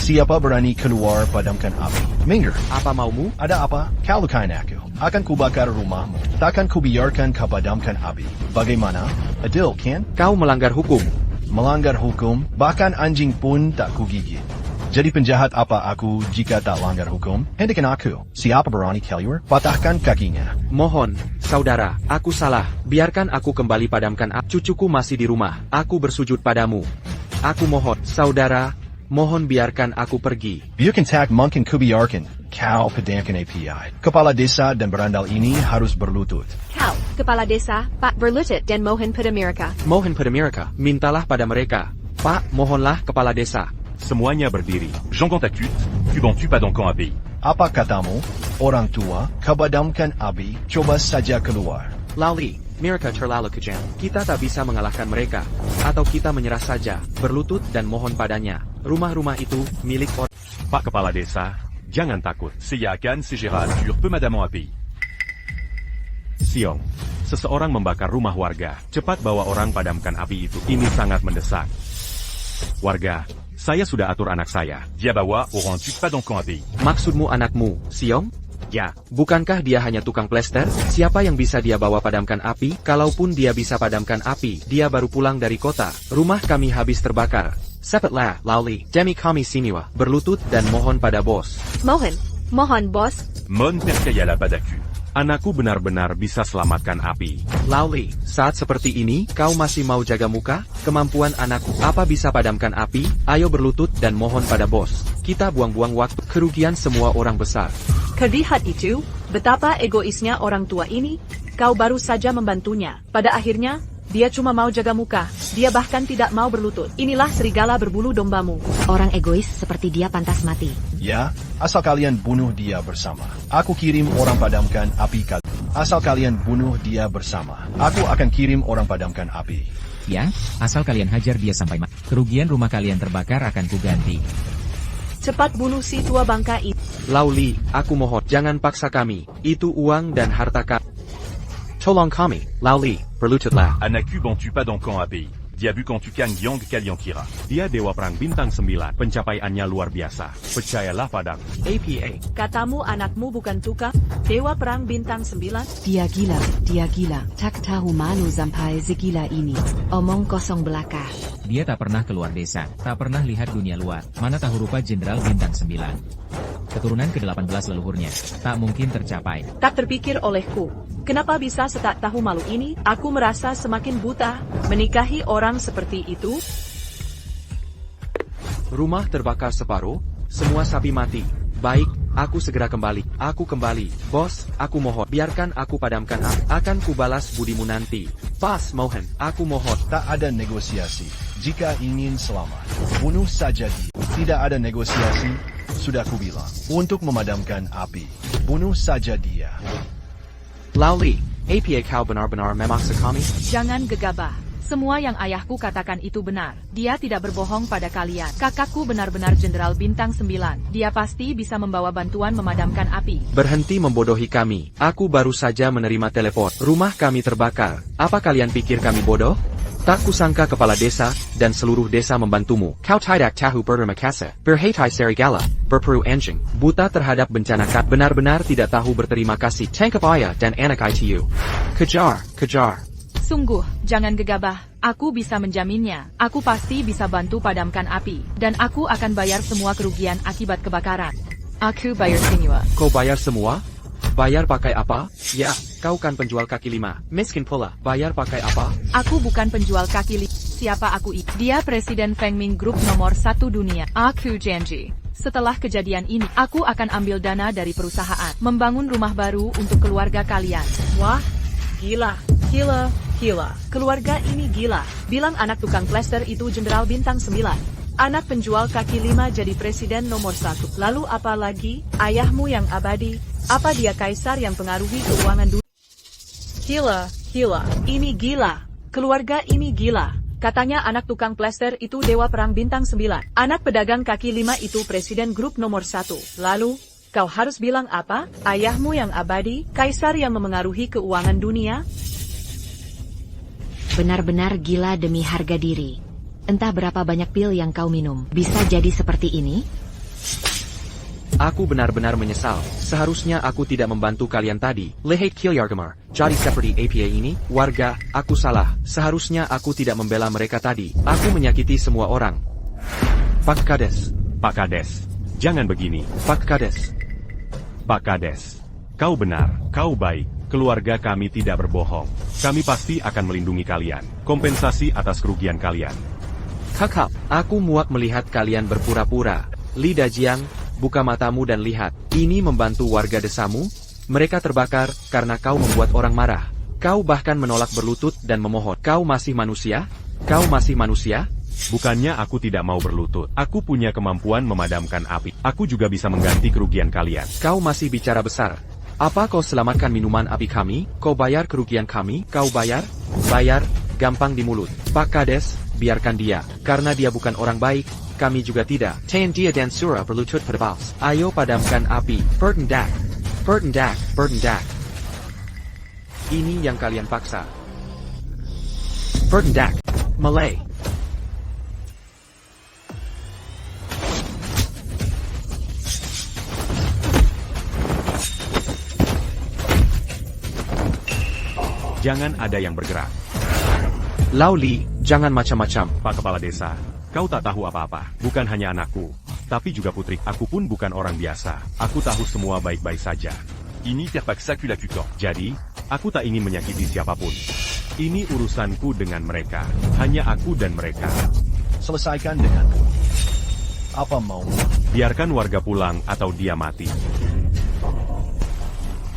Siapa berani keluar padamkan api? Minggir. Apa maumu? Ada apa? Kau lukain aku. Akan kubakar rumahmu. Takkan kubiarkan kau padamkan api. Bagaimana? Adil, kan? Kau melanggar hukum. Melanggar hukum? Bahkan anjing pun tak kugigit. Jadi penjahat apa aku jika tak langgar hukum? Hentikan aku. Siapa berani keluar? Patahkan kakinya. Mohon, saudara, aku salah. Biarkan aku kembali padamkan api. Cucuku masih di rumah. Aku bersujud padamu. Aku mohon, saudara, mohon biarkan aku pergi. Biarkan tak mungkin kubiarkan. Kau padamkan API. Kepala desa dan berandal ini harus berlutut. Kau, Kepala Desa, Pak berlutut dan mohon pada mereka. Mohon pada mereka. Mintalah pada mereka. Pak, mohonlah Kepala Desa. Semuanya berdiri. J'entends ta cute, tu bantu pas dans camp API. Apa katamu? Orang tua, kau padamkan api, coba saja keluar. Lauli, mereka terlalu kejam. Kita tak bisa mengalahkan mereka. Atau kita menyerah saja, berlutut dan mohon padanya. Rumah-rumah itu milik orang. Pak Kepala Desa, jangan takut. C'est Yakan, c'est Gérald, tu peux madame en API. Siong, seseorang membakar rumah warga. Cepat bawa orang padamkan api itu. Ini sangat mendesak. Warga, saya sudah atur anak saya. Diabawa, auront-tu pas dans camp API. Maksudmu anakmu, Siong? Ya, Bukankah dia hanya tukang plester? Siapa yang bisa dia bawa padamkan api? Kalaupun dia bisa padamkan api, dia baru pulang dari kota. Rumah kami habis terbakar. Cepatlah, Lauli. Demi kami siniwa. Berlutut dan mohon pada bos. Mohon bos. Mon perkayala padaku. anakku benar-benar bisa selamatkan api. Lauli, saat seperti ini, kau masih mau jaga muka? Kemampuan anakku, apa bisa padamkan api? Ayo berlutut dan mohon pada bos. Kita buang-buang waktu, kerugian semua orang besar. Kelihat itu, betapa egoisnya orang tua ini. Kau baru saja membantunya. Pada akhirnya, dia cuma mau jaga muka. Dia bahkan tidak mau berlutut. Inilah serigala berbulu dombamu. Orang egois seperti dia pantas mati. Ya, asal kalian bunuh dia bersama. Aku kirim orang padamkan api kalian. Asal kalian bunuh dia bersama. Aku akan kirim orang padamkan api. Ya, asal kalian hajar dia sampai mati. Kerugian rumah kalian terbakar akan kuganti. Cepat bunuh si tua bangka itu. Lauli, aku mohon, jangan paksa kami. Itu uang dan harta kami. Tolong kami, Lauli, berlututlah. Anaku bantu pas dans camp API. Dia vu quand tu kan Gyang Kalian Kira. Dia Dewa Perang Bintang 9. Pencapaiannya luar biasa. Percayalah padaku. APA. Katamu anakmu bukan tukang Dewa Perang Bintang 9? Dia gila. Tak tahu malu sampai segila ini. Omong kosong belaka. Dia tak pernah keluar desa, tak pernah lihat dunia luar. Mana tahu rupa Jenderal Bintang 9. Keturunan ke-18 leluhurnya, tak mungkin tercapai. Tak terpikir olehku. Kenapa bisa setak tahu malu ini? Aku merasa semakin buta. Menikahi orang seperti itu? Rumah terbakar separuh, semua sapi mati. Baik, aku segera kembali. Aku kembali. Bos, aku mohon, biarkan aku padamkan api. Akan kubalas budimu nanti. Pas, mohon, aku mohon. Tak ada negosiasi. Jika ingin selamat, bunuh saja dia. Tidak ada negosiasi, sudah kubilang. Untuk memadamkan api, bunuh saja dia. Lauli, APA kau benar-benar memaksa kami? Jangan gegabah. Semua yang ayahku katakan itu benar. Dia tidak berbohong pada kalian. Kakakku benar-benar Jenderal Bintang 9. Dia pasti bisa membawa bantuan memadamkan api. Berhenti membodohi kami. Aku baru saja menerima telepon. Rumah kami terbakar. Apa kalian pikir kami bodoh? Tak kusangka kepala desa dan seluruh desa membantumu. Kau tidak tahu berterima kasih. Berhati serigala, berperu anjing, buta terhadap bencana kat. Benar-benar tidak tahu berterima kasih. Tangkap ayah dan anak itu. Kejar, kejar. Sungguh, jangan gegabah. Aku bisa menjaminnya. Aku pasti bisa bantu padamkan api. Dan aku akan bayar semua kerugian akibat kebakaran. Aku bayar semua. Kau bayar semua? Bayar pakai apa? Ya, kau kan penjual kaki lima. Miskin pula. Bayar pakai apa? Aku bukan penjual kaki lima. Siapa aku ini? Dia Presiden Fengming Group nomor 1 dunia. Aku janji. Setelah kejadian ini, aku akan ambil dana dari perusahaan. Membangun rumah baru untuk keluarga kalian. Wah, gila. Gila, gila. Keluarga ini gila. Bilang anak tukang plester itu Jenderal Bintang 9. Anak penjual kaki lima jadi presiden nomor 1. Lalu apa lagi? Ayahmu yang abadi. Apa dia kaisar yang pengaruhi keuangan dunia? Gila, gila. Ini gila. Keluarga ini gila. Katanya anak tukang plester itu dewa perang bintang 9. Anak pedagang kaki lima itu presiden grup nomor 1. Lalu, kau harus bilang apa? Ayahmu yang abadi, kaisar yang memengaruhi keuangan dunia? Benar-benar gila demi harga diri. Entah berapa banyak pil yang kau minum. Bisa jadi seperti ini? Aku benar-benar menyesal. Seharusnya aku tidak membantu kalian tadi. Lihat Kilyargamar. Jadi seperti APA ini, warga, aku salah. Seharusnya aku tidak membela mereka tadi. Aku menyakiti semua orang. Pak Kades. Pak Kades, jangan begini. Pak Kades. Pak Kades, kau benar, kau baik. Keluarga kami tidak berbohong. Kami pasti akan melindungi kalian. Kompensasi atas kerugian kalian. Kakak, aku muak melihat kalian berpura-pura. Li Dajiang, buka matamu dan lihat. Ini membantu warga desamu? Mereka terbakar karena kau membuat orang marah. Kau bahkan menolak berlutut dan memohon. Kau masih manusia? Kau masih manusia? Bukannya aku tidak mau berlutut. Aku punya kemampuan memadamkan api. Aku juga bisa mengganti kerugian kalian. Kau masih bicara besar. Apa kau selamatkan minuman api kami? Kau bayar kerugian kami? Kau bayar? Bayar? Gampang di mulut. Pak Kades, biarkan dia. Karena dia bukan orang baik, kami juga tidak. Tahan dia dan Sura berlutut pada Bals. Ayo padamkan api. Bertindak. Bertindak. Bertindak. Ini yang kalian paksa. Bertindak. Malay. Jangan ada yang bergerak. Lauli, jangan macam-macam. Pak Kepala Desa, kau tak tahu apa-apa. Bukan hanya anakku, tapi juga putri. Aku pun bukan orang biasa. Aku tahu semua baik-baik saja. Ini terpaksa ku lakukan. Jadi, aku tak ingin menyakiti siapapun. Ini urusanku dengan mereka. Hanya aku dan mereka. Selesaikan denganku. Apa mau? Biarkan warga pulang atau dia mati.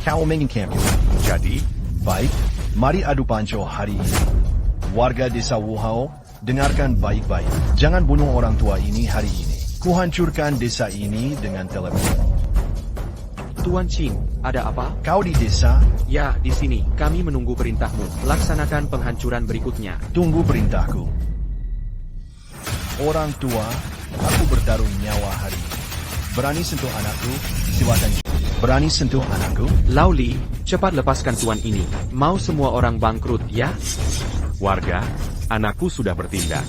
Kau menginginkan. Jadi, baik. Mari adu panco hari ini. Warga desa Wuhao, dengarkan baik-baik. Jangan bunuh orang tua ini hari ini. Kuhancurkan desa ini dengan telepon. Tuan Ching, ada apa? Kau di desa? Ya, di sini. Kami menunggu perintahmu. Laksanakan penghancuran berikutnya. Tunggu perintahku. Orang tua, aku bertaruh nyawa hari ini. Berani sentuh anakku? Silakan. Berani sentuh anakku? Lauli, cepat lepaskan tuan ini. Mau semua orang bangkrut, ya? Warga, anakku sudah bertindak.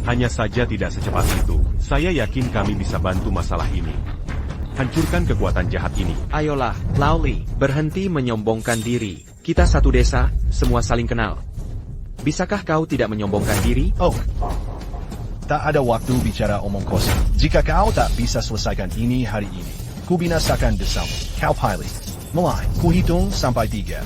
Hanya saja tidak secepat itu. Saya yakin kami bisa bantu masalah ini. Hancurkan kekuatan jahat ini. Ayolah, Lauli, berhenti menyombongkan diri. Kita satu desa, semua saling kenal. Bisakah kau tidak menyombongkan diri? Oh, tak ada waktu bicara omong kosong. Jika kau tak bisa selesaikan ini hari ini, ku binasakan desamu. Kau pilih. Mulai. Ku hitung sampai 3.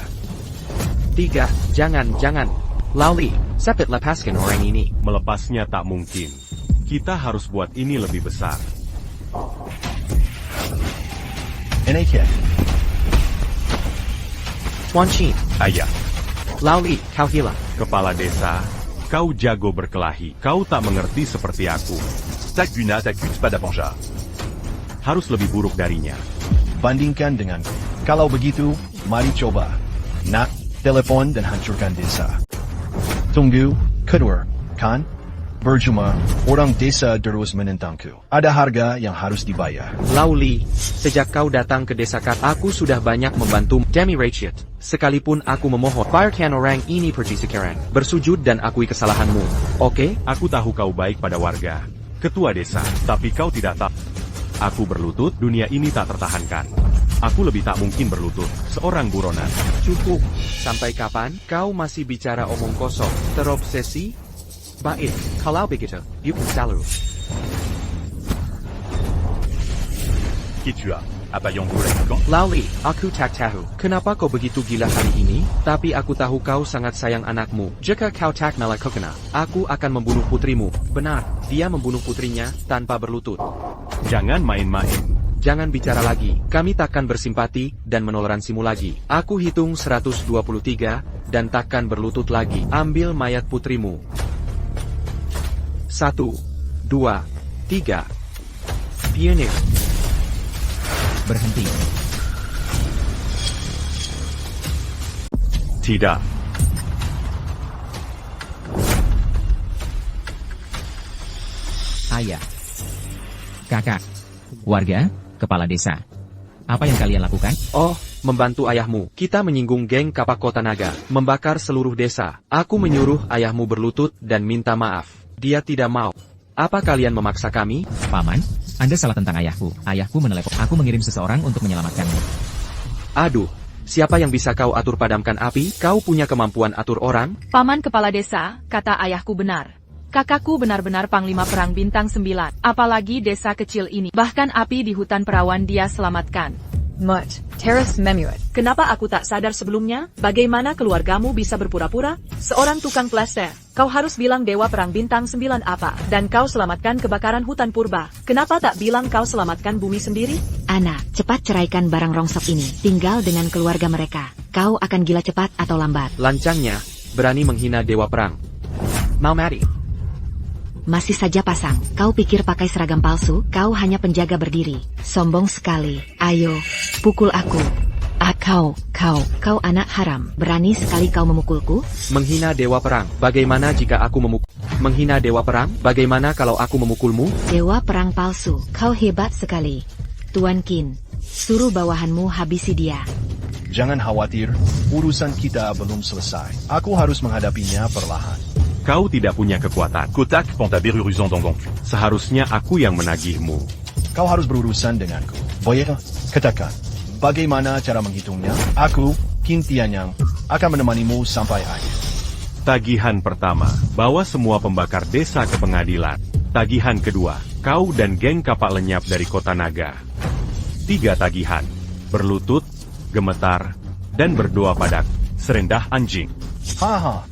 3, jangan. Lauli, cepat lepaskan orang ini. Melepasnya tak mungkin. Kita harus buat ini lebih besar. NAK. Tuan Chin. Ayah. Lauli, kau hilang. Kepala desa, kau jago berkelahi. Kau tak mengerti seperti aku. Tak guna, tak gut, pada banja. Harus lebih buruk darinya. Bandingkan denganku. Kalau begitu, mari coba. Nak, telepon dan hancurkan desa. Tunggu, kedua, kan? Berjuma, orang desa terus menentangku. Ada harga yang harus dibayar. Lauli, sejak kau datang ke desa aku sudah banyak membantu Demi Rachit. Sekalipun aku memohon, biarkan orang ini pergi sekarang. Bersujud dan akui kesalahanmu, oke? Aku tahu kau baik pada warga, ketua desa, tapi kau tidak tahu. Aku berlutut, dunia ini tak tertahankan. Aku lebih tak mungkin berlutut, seorang buronan. Cukup. Sampai kapan kau masih bicara omong kosong? Terobsesi? Baik, kalau begitu, you can selalu. Qui tu as? Abayong Burekon? Lauli, aku tak tahu. Kenapa kau begitu gila hari ini? Tapi aku tahu kau sangat sayang anakmu. Jika kau tak melakukannya, aku akan membunuh putrimu. Benar, dia membunuh putrinya tanpa berlutut. Jangan main-main. Jangan bicara lagi. Kami takkan bersimpati dan menoleransimu lagi. Aku hitung 123 dan takkan berlutut lagi. Ambil mayat putrimu. 1, 2, 3. Pioneer. Berhenti. Tidak. Ayah. Kakak. Warga, kepala desa. Apa yang kalian lakukan? Oh, membantu ayahmu. Kita menyinggung geng Kapak Kota Naga, membakar seluruh desa. Aku menyuruh ayahmu berlutut dan minta maaf. Dia tidak mau. Apa kalian memaksa kami? Paman, Anda salah tentang ayahku. Ayahku menelepon. Aku mengirim seseorang untuk menyelamatkanmu. Aduh, siapa yang bisa kau atur padamkan api? Kau punya kemampuan atur orang? Paman kepala desa, kata ayahku benar. Kakakku benar-benar panglima perang bintang 9. Apalagi desa kecil ini. Bahkan api di hutan perawan dia selamatkan. Mut, Teres Memuat. Kenapa aku tak sadar sebelumnya? Bagaimana keluargamu bisa berpura-pura? Seorang tukang plaster. Kau harus bilang Dewa Perang Bintang 9 apa? Dan kau selamatkan kebakaran hutan purba. Kenapa tak bilang kau selamatkan bumi sendiri? Ana, cepat ceraikan barang rongsok ini. Tinggal dengan keluarga mereka. Kau akan gila cepat atau lambat. Lancangnya, berani menghina Dewa Perang. Mau mati? Masih saja pasang. Kau pikir pakai seragam palsu? Kau hanya penjaga berdiri. Sombong sekali. Ayo, pukul aku. Kau anak haram. Berani sekali kau memukulku? Menghina Dewa Perang. Bagaimana jika aku memukul? Menghina Dewa Perang? Bagaimana kalau aku memukulmu? Dewa Perang palsu. Kau hebat sekali. Tuan Qin, suruh bawahanmu habisi dia. Jangan khawatir, urusan kita belum selesai. Aku harus menghadapinya perlahan. Kau tidak punya kekuatan. Kotak Pontaberuruzon Dongongku. Seharusnya aku yang menagihmu. Kau harus berurusan denganku. Boleh katakan, bagaimana cara menghitungnya? Aku, Qin Tianyang, akan menemanimu sampai akhir. Tagihan pertama, bawa semua pembakar desa ke pengadilan. Tagihan kedua, kau dan geng kapak lenyap dari kota naga. 3 tagihan, berlutut, gemetar, dan berdoa padaku, serendah anjing. Haha,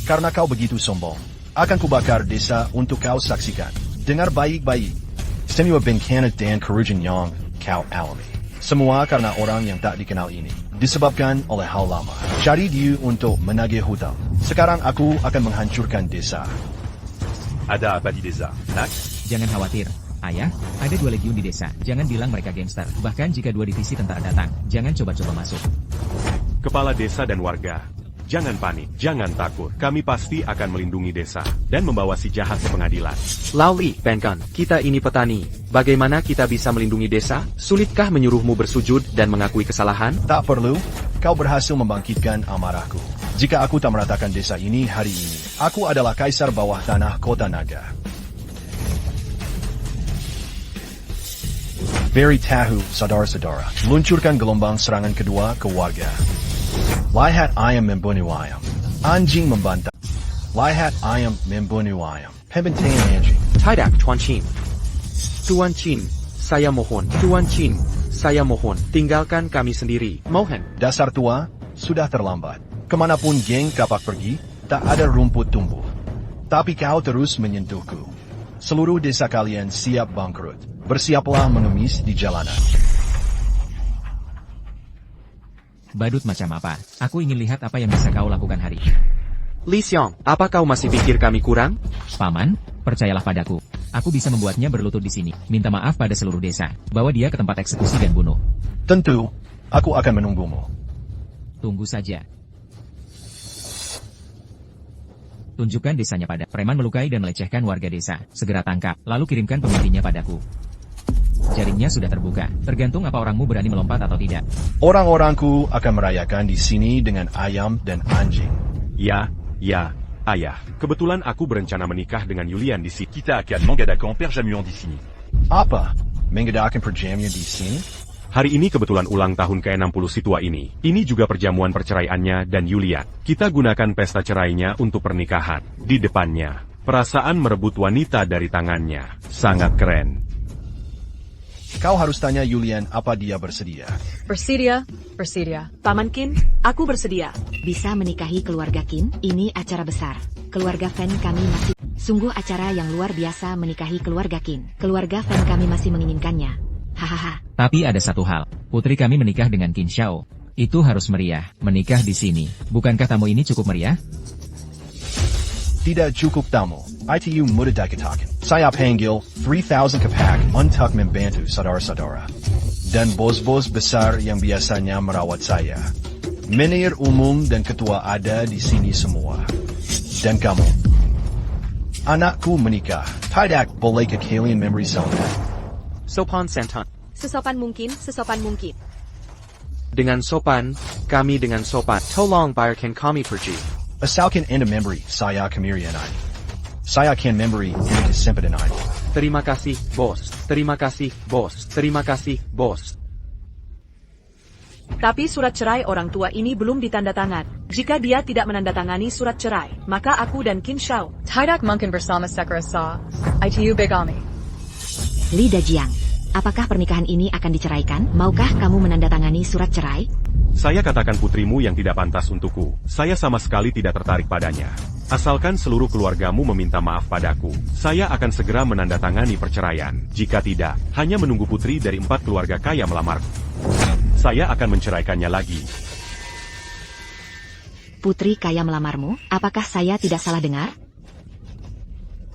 karena kau begitu sombong, akan kubakar desa untuk kau saksikan. Dengar baik-baik. Istimewa bencana dan kerugian yang kau alami. Semua karena orang yang tak dikenal ini. Disebabkan oleh hal lama. Cari dia untuk menagih hutang. Sekarang aku akan menghancurkan desa. Ada apa di desa? Nak? Jangan khawatir. Ayah, ada 2 legiun di desa. Jangan bilang mereka gangster. Bahkan jika 2 divisi tentara datang, jangan coba-coba masuk. Kepala desa dan warga, jangan panik, jangan takut. Kami pasti akan melindungi desa dan membawa si jahat ke pengadilan. Lauli, Penkan, kita ini petani. Bagaimana kita bisa melindungi desa? Sulitkah menyuruhmu bersujud dan mengakui kesalahan? Tak perlu, kau berhasil membangkitkan amarahku. Jika aku tak meratakan desa ini hari ini, aku adalah kaisar bawah tanah kota naga. Very tahu, saudara-saudara. Luncurkan gelombang serangan kedua ke warga. Lihat ayam membunuh ayam. Anjing membantah. Lihat ayam membunuh ayam. Pembantaian anjing. Tidak, Tuan Qin. Tuan Qin, saya mohon. Tuan Qin, saya mohon. Tinggalkan kami sendiri. Mohon. Dasar tua, sudah terlambat. Kemanapun geng kapak pergi, tak ada rumput tumbuh. Tapi kau terus menyentuhku. Seluruh desa kalian siap bangkrut. Bersiaplah mengemis di jalanan. Badut macam apa? Aku ingin lihat apa yang bisa kau lakukan hari. Li Xiong, apa kau masih pikir kami kurang? Paman, percayalah padaku. Aku bisa membuatnya berlutut di sini. Minta maaf pada seluruh desa. Bawa dia ke tempat eksekusi dan bunuh. Tentu, aku akan menunggumu. Tunggu saja. Tunjukkan desanya pada preman melukai dan melecehkan warga desa. Segera tangkap, lalu kirimkan pemimpinnya padaku. Jaringnya sudah terbuka. Tergantung apa orangmu berani melompat atau tidak. Orang-orangku akan merayakan di sini dengan ayam dan anjing. Ya, ayah. Kebetulan aku berencana menikah dengan Yulian di sini. Kita akan mengadakan perjamuan di sini. Apa? Mengadakan perjamuan di sini? Hari ini kebetulan ulang tahun ke-60 si tua ini. Ini juga perjamuan perceraiannya dan Yulian. Kita gunakan pesta cerainya untuk pernikahan. Di depannya, perasaan merebut wanita dari tangannya. Sangat keren. Kau harus tanya Yulian apa dia bersedia. Bersedia. Paman Qin, aku bersedia. Bisa menikahi keluarga Qin, ini acara besar. Keluarga fan kami masih... Sungguh acara yang luar biasa menikahi keluarga Qin. Keluarga fan kami masih menginginkannya. Hahaha. Tapi ada satu hal, putri kami menikah dengan Qin Xiao. Itu harus meriah, menikah di sini. Bukankah tamu ini cukup meriah? Tidak cukup tamu. ITU mudah dikatakan. Saya panggil 3,000 kapak untuk membantu saudara-saudara. Dan bos-bos besar yang biasanya merawat saya. Menir umum dan ketua ada di sini semua. Dan kamu. Anakku menikah. Tidak boleh ke kalian memberi selamat. Sopan santun. Sesopan mungkin. Dengan sopan, kami dengan sopan. Tolong bayarkan kami pergi. Asalkan Anda memberi saya kemirian ini. Saya akan memberi ini kesempatan ini. Terima kasih, bos. Terima kasih, bos. Terima kasih, bos. Tapi surat cerai orang tua ini belum ditandatangan. Jika dia tidak menandatangani surat cerai, maka aku dan Qin Xiao Tidak mungkin bersama Sekra Sa. ITU Begami. Li Dajiang, apakah pernikahan ini akan diceraikan? Maukah kamu menandatangani surat cerai? Saya katakan putrimu yang tidak pantas untukku. Saya sama sekali tidak tertarik padanya. Asalkan seluruh keluargamu meminta maaf padaku, saya akan segera menandatangani perceraian. Jika tidak, hanya menunggu putri dari 4 keluarga kaya melamarku. Saya akan menceraikannya lagi. Putri kaya melamarmu? Apakah saya tidak salah dengar?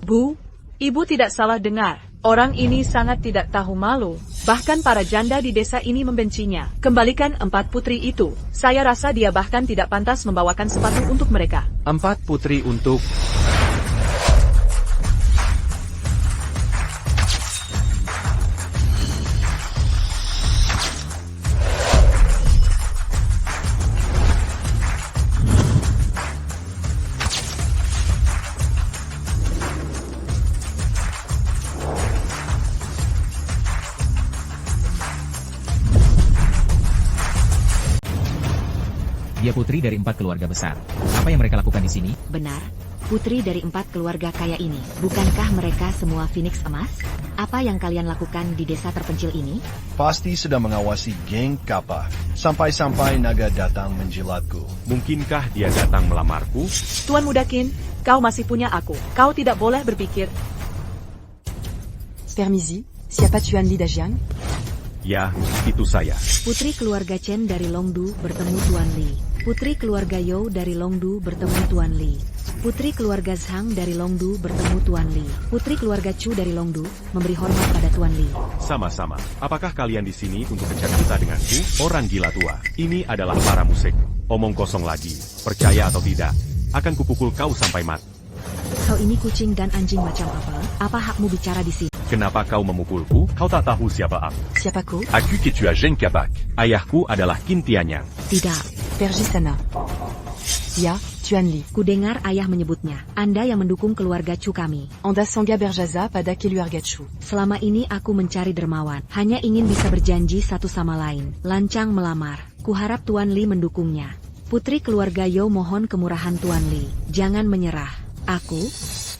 Bu, ibu tidak salah dengar. Orang ini sangat tidak tahu malu. Bahkan para janda di desa ini membencinya. Kembalikan 4 putri itu. Saya rasa dia bahkan tidak pantas membawakan sepatu untuk mereka. 4 putri untuk... Dia putri dari 4 keluarga besar. Apa yang mereka lakukan di sini? Benar, putri dari 4 keluarga kaya ini. Bukankah mereka semua Phoenix emas? Apa yang kalian lakukan di desa terpencil ini? Pasti sedang mengawasi geng kapal. Sampai-sampai naga datang menjilatku. Mungkinkah dia datang melamarku? Tuan Muda Qin, kau masih punya aku. Kau tidak boleh berpikir. Permisi, siapa Tuan Li Dajiang? Ya, itu saya. Putri keluarga Chen dari Longdu bertemu Tuan Li. Putri keluarga You dari Longdu bertemu Tuan Li. Putri keluarga Zhang dari Longdu bertemu Tuan Li. Putri keluarga Chu dari Longdu memberi hormat pada Tuan Li. Sama-sama. Apakah kalian di sini untuk bercerita denganku? Orang gila tua. Ini adalah para musik. Omong kosong lagi. Percaya atau tidak, akan kupukul kau sampai mati. Kau ini kucing dan anjing macam apa? Apa hakmu bicara di sini? Kenapa kau memukulku? Kau tak tahu siapa aku. Siapaku? Aku que tu as Jean Kabak. Ayahku adalah Qin Tianyang. Tidak. Pergisana. Ya, Tuan Li. Kudengar ayah menyebutnya. Anda yang mendukung keluarga Chu kami. Anda Sangha Berjaza pada keluarga Chu. Selama ini aku mencari dermawan. Hanya ingin bisa berjanji satu sama lain. Lancang melamar. Kuharap Tuan Li mendukungnya. Putri keluarga Yo mohon kemurahan Tuan Li. Jangan menyerah. Aku,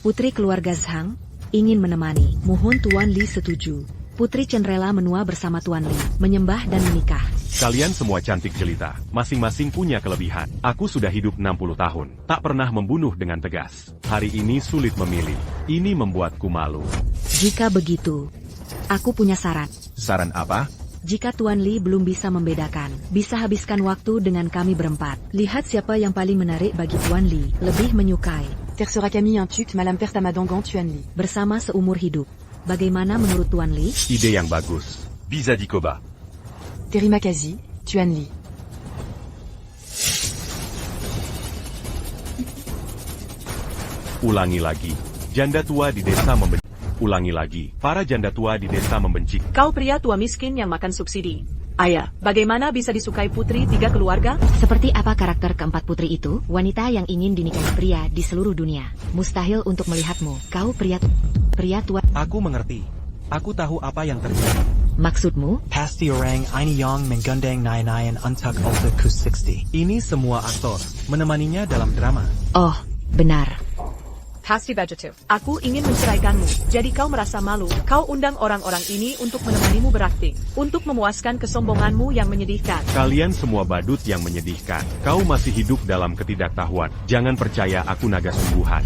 putri keluarga Zhang, ingin menemani. Mohon Tuan Li setuju. Putri Chen rela menua bersama Tuan Li, menyembah dan menikah. Kalian semua cantik jelita, masing-masing punya kelebihan. Aku sudah hidup 60 tahun, tak pernah membunuh dengan tegas. Hari ini sulit memilih, ini membuatku malu. Jika begitu, aku punya saran. Saran apa? Jika Tuan Li belum bisa membedakan, bisa habiskan waktu dengan kami berempat. Lihat siapa yang paling menarik bagi Tuan Li, lebih menyukai. Tercera Camille un tuc, Madame Pertamadangan Tuan Li. Bersama seumur hidup. Bagaimana menurut Tuan Li? Ide yang bagus. Bizadikoba. Terima kasih, Tuan Li. Ulangi lagi. Janda tua di desa membenci. Ulangi lagi. Para janda tua di desa membenci. Kau pria tua miskin yang makan subsidi. Ayah, bagaimana bisa disukai putri 3 keluarga? Seperti apa karakter keempat putri itu? Wanita yang ingin dinikahi pria di seluruh dunia. Mustahil untuk melihatmu. Kau pria tua. Aku mengerti. Aku tahu apa yang terjadi. Maksudmu? Pasti orang ini yang menggandeng nayan untuk Ulta Q60. Ini semua aktor, menemaninya dalam drama. Oh, benar. Pasti vegetive. Aku ingin menceraikanmu. Jadi kau merasa malu. Kau undang orang-orang ini untuk menemanimu berakting. Untuk memuaskan kesombonganmu yang menyedihkan. Kalian semua badut yang menyedihkan. Kau masih hidup dalam ketidaktahuan. Jangan percaya aku naga sungguhan.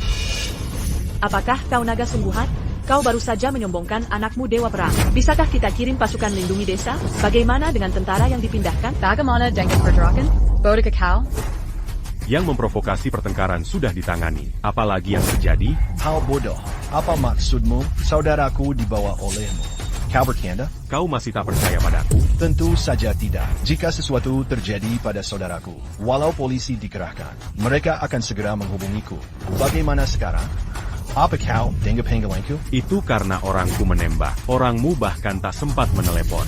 Apakah kau naga sungguhan? Kau baru saja menyombongkan anakmu dewa perang. Bisakah kita kirim pasukan lindungi desa? Bagaimana dengan tentara yang dipindahkan? Bagaimana dengan pergerakan? Bodoh kau? Yang memprovokasi pertengkaran sudah ditangani. Apalagi yang terjadi? Hal bodoh. Apa maksudmu? Saudaraku dibawa olehmu. Kau bercanda? Kau masih tak percaya padaku? Tentu saja tidak. Jika sesuatu terjadi pada saudaraku, walau polisi dikerahkan, mereka akan segera menghubungiku. Bagaimana sekarang? Apa kau dengar panggilanku? Itu karena orangku menembak. Orangmu bahkan tak sempat menelepon.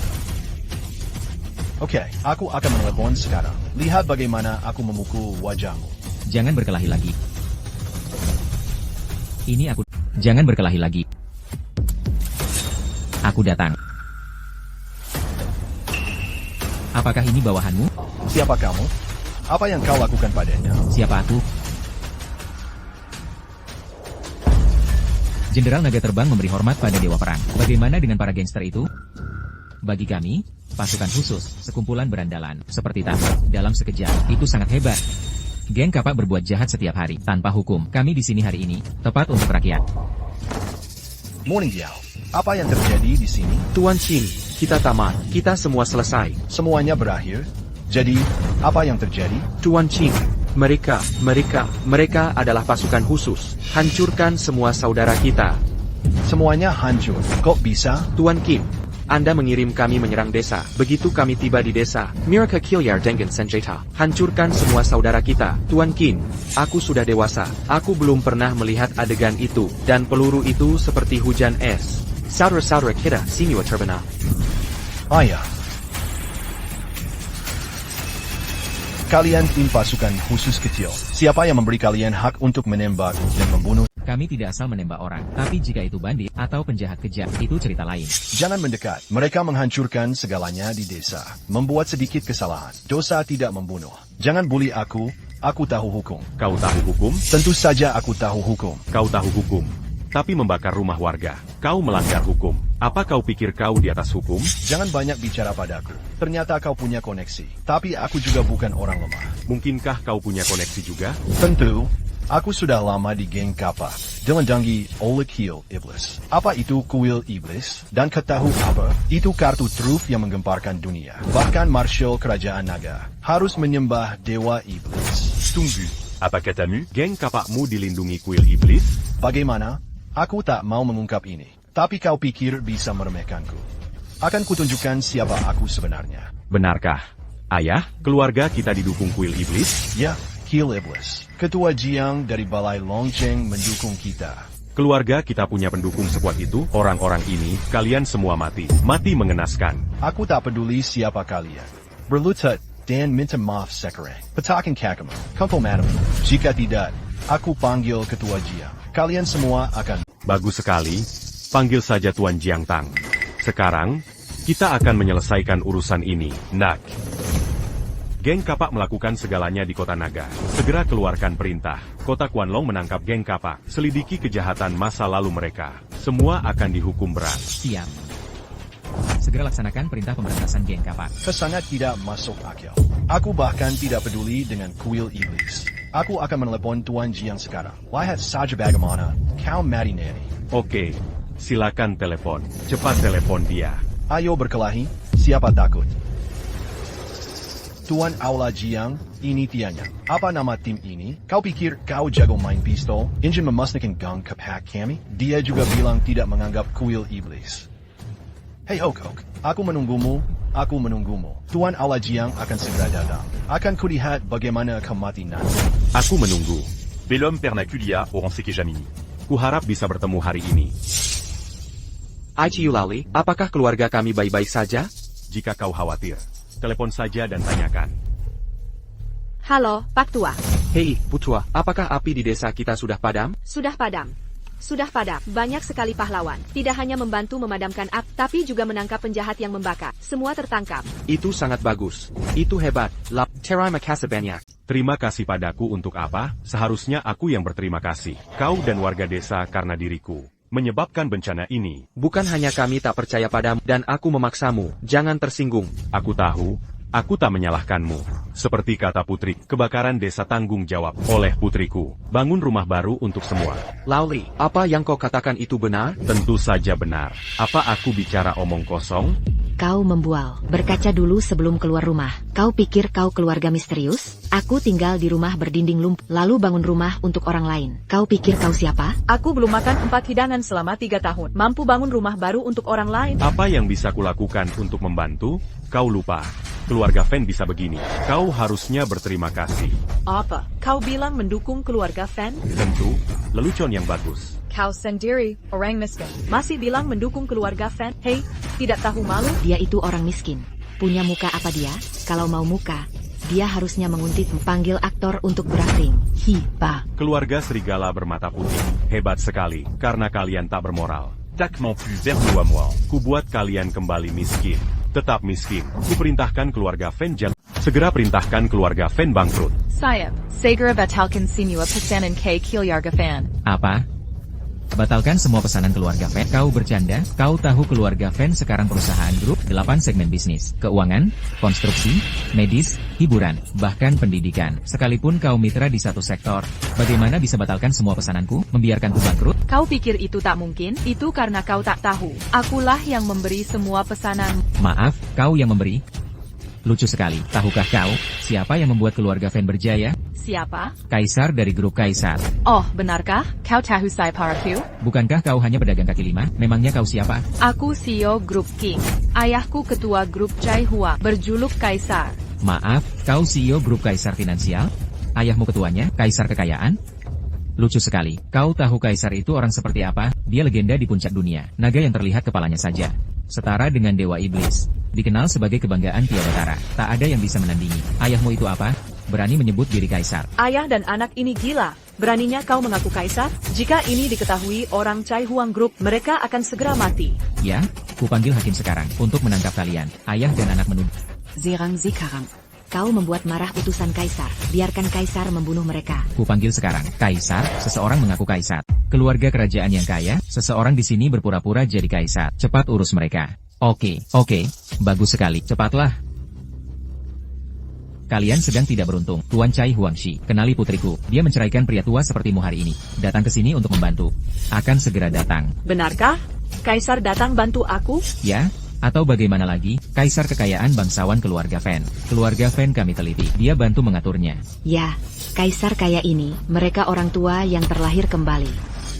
Oke, aku akan menelepon sekarang. Lihat bagaimana aku memukul wajahmu. Jangan berkelahi lagi. Jangan berkelahi lagi. Aku datang. Apakah ini bawahanmu? Siapa kamu? Apa yang kau lakukan padanya? Siapa aku? Jenderal Naga Terbang memberi hormat pada Dewa Perang. Bagaimana dengan para gangster itu? Bagi kami, pasukan khusus, sekumpulan berandalan, seperti tahu, dalam sekejap, itu sangat hebat. Geng kapak berbuat jahat setiap hari, tanpa hukum. Kami di sini hari ini, tepat untuk rakyat. Morning Diao. Apa yang terjadi di sini? Tuan Qin, kita tamat. Kita semua selesai. Semuanya berakhir? Jadi, apa yang terjadi? Tuan Qin, mereka adalah pasukan khusus. Hancurkan semua saudara kita. Semuanya hancur. Kok bisa? Tuan Kim, Anda mengirim kami menyerang desa. Begitu kami tiba di desa, mereka kilyar dengan senjata. Hancurkan semua saudara kita. Tuan Kim, aku sudah dewasa. Aku belum pernah melihat adegan itu. Dan peluru itu seperti hujan es. Saudara-saudara kita, sini terbenam. Ayah. Kalian tim pasukan khusus kecil. Siapa yang memberi kalian hak untuk menembak dan membunuh? Kami tidak asal menembak orang, tapi jika itu bandit atau penjahat kejam, itu cerita lain. Jangan mendekat. Mereka menghancurkan segalanya di desa. Membuat sedikit kesalahan. Dosa tidak membunuh. Jangan bully aku. Aku tahu hukum. Kau tahu hukum? Tentu saja aku tahu hukum. Kau tahu hukum. Tapi membakar rumah warga. Kau melanggar hukum. Apa kau pikir kau di atas hukum? Jangan banyak bicara padaku. Ternyata kau punya koneksi. Tapi aku juga bukan orang lemah. Mungkinkah kau punya koneksi juga? Tentu. Aku sudah lama di geng kapak. Dilandangi oleh kuil iblis. Apa itu kuil iblis? Dan ketahu apa? Itu kartu truf yang menggemparkan dunia. Bahkan Marshal Kerajaan Naga harus menyembah dewa iblis. Tunggu. Apa katamu? Geng kapakmu dilindungi kuil iblis? Bagaimana? Aku tak mau mengungkap ini. Tapi kau pikir bisa meremehkanku? Akan kutunjukkan siapa aku sebenarnya. Benarkah? Ayah, keluarga kita didukung kuil iblis? Ya, kuil iblis. Ketua Jiang dari Balai Longcheng mendukung kita. Keluarga kita punya pendukung sekuat itu. Orang-orang ini, kalian semua mati. Mati mengenaskan. Aku tak peduli siapa kalian. Berlutut dan minta maaf sekarang. Petakan kakimu. Kumpul madam. Jika tidak, aku panggil Ketua Jiang. Kalian semua akan... Bagus sekali. Panggil saja Tuan Jiang Tang. Sekarang, kita akan menyelesaikan urusan ini, Nak. Geng kapak melakukan segalanya di kota naga. Segera keluarkan perintah. Kota Kuanlong menangkap geng kapak. Selidiki kejahatan masa lalu mereka. Semua akan dihukum berat. Siap. Segera laksanakan perintah pemberantasan geng kapak. Sangat tidak masuk akal. Aku bahkan tidak peduli dengan kuil iblis. Aku akan menelepon Tuan Jiang sekarang. Lihat saja bagaimana kau mati nanti. Oke, silakan telepon. Cepat telepon dia. Ayo berkelahi, siapa takut? Tuan Aula Jiang, ini tianya. Apa nama tim ini? Kau pikir kau jago main pistol? Ingin memusnahkan gang kapak kami? Dia juga bilang tidak menganggap kuil iblis. Hei Hok, aku menunggumu. Tuan Aula Jiang akan segera datang. Akan kulihat bagaimana kau mati nanti. Aku menunggu. Bellum Pernaculia Oranseke Jamini. Kuharap bisa bertemu hari ini. Aichi Eulalie, apakah keluarga kami baik-baik saja? Jika kau khawatir, telepon saja dan tanyakan. Halo, Pak Tua. Hei, Putua, apakah api di desa kita sudah padam? Sudah padam. Sudah padam. Banyak sekali pahlawan. Tidak hanya membantu memadamkan api, tapi juga menangkap penjahat yang membakar. Semua tertangkap. Itu sangat bagus. Itu hebat. Terima kasih banyak. Terima kasih padaku untuk apa? Seharusnya aku yang berterima kasih. Kau dan warga desa karena diriku menyebabkan bencana ini. Bukan hanya kami tak percaya padamu, dan aku memaksamu. Jangan tersinggung. Aku tahu, aku tak menyalahkanmu. Seperti kata putri, kebakaran desa tanggung jawab oleh putriku. Bangun rumah baru untuk semua. Lauli, apa yang kau katakan itu benar? Tentu saja benar. Apa aku bicara omong kosong? Kau membual. Berkaca dulu sebelum keluar rumah. Kau pikir kau keluarga misterius? Aku tinggal di rumah berdinding lumpuh, lalu bangun rumah untuk orang lain. Kau pikir kau siapa? Aku belum makan 4 hidangan selama 3 tahun. Mampu bangun rumah baru untuk orang lain. Apa yang bisa kulakukan untuk membantu? Kau lupa. Keluarga Fan bisa begini. Kau harusnya berterima kasih. Apa? Kau bilang mendukung keluarga Fan? Tentu, lelucon yang bagus. Kau sendiri, orang miskin, masih bilang mendukung keluarga Fan? Hei, tidak tahu malu? Dia itu orang miskin. Punya muka apa dia? Kalau mau muka, dia harusnya menguntit panggil aktor untuk berakting. Hipa. Keluarga serigala bermata putih. Hebat sekali, karena kalian tak bermoral. Tac m'en plus vers nous à moi. Kubuat kalian kembali miskin. Tetap miskin. Kuperintahkan keluarga Fan segera perintahkan keluarga Fan bangkrut. Sayap, segera batalkan semua pesanan ke keluarga Fan. Apa? Batalkan semua pesanan keluarga Fan. Kau bercanda? Kau tahu keluarga Fan sekarang perusahaan grup 8 segmen bisnis. Keuangan, konstruksi, medis, hiburan, bahkan pendidikan. Sekalipun kau mitra di satu sektor, bagaimana bisa batalkan semua pesananku? Membiarkanku bangkrut? Kau pikir itu tak mungkin? Itu karena kau tak tahu. Akulah yang memberi semua pesanan. Maaf, kau yang memberi? Lucu sekali. Tahukah kau, siapa yang membuat keluarga Fan berjaya? Siapa? Kaisar dari grup Kaisar. Oh, benarkah? Kau tahu saya paraku? Bukankah kau hanya pedagang kaki lima? Memangnya kau siapa? Aku CEO grup King. Ayahku ketua grup Jaihua, berjuluk Kaisar. Maaf, kau CEO grup Kaisar Finansial? Ayahmu ketuanya, Kaisar Kekayaan? Lucu sekali. Kau tahu Kaisar itu orang seperti apa? Dia legenda di puncak dunia. Naga yang terlihat kepalanya saja. Setara dengan Dewa Iblis. Dikenal sebagai kebanggaan tiada tara. Tak ada yang bisa menandingi. Ayahmu itu apa? Berani menyebut diri Kaisar. Ayah dan anak ini gila. Beraninya kau mengaku Kaisar? Jika ini diketahui orang Chai Huang Group, mereka akan segera mati. Ya, kupanggil hakim sekarang untuk menangkap kalian. Ayah dan anak menuduh. Zerang Zikaram. Kau membuat marah utusan Kaisar. Biarkan Kaisar membunuh mereka. Kupanggil sekarang. Kaisar, seseorang mengaku Kaisar. Keluarga kerajaan yang kaya, seseorang di sini berpura-pura jadi Kaisar. Cepat urus mereka. Oke, bagus sekali. Cepatlah. Kalian sedang tidak beruntung. Tuan Chai Huangshi, kenali putriku. Dia menceraikan pria tua sepertimu hari ini. Datang ke sini untuk membantu. Akan segera datang. Benarkah? Kaisar datang bantu aku? Ya, atau bagaimana lagi? Kaisar kekayaan bangsawan keluarga Fan. Keluarga Fan kami teliti. Dia bantu mengaturnya. Ya, Kaisar kaya ini, mereka orang tua yang terlahir kembali.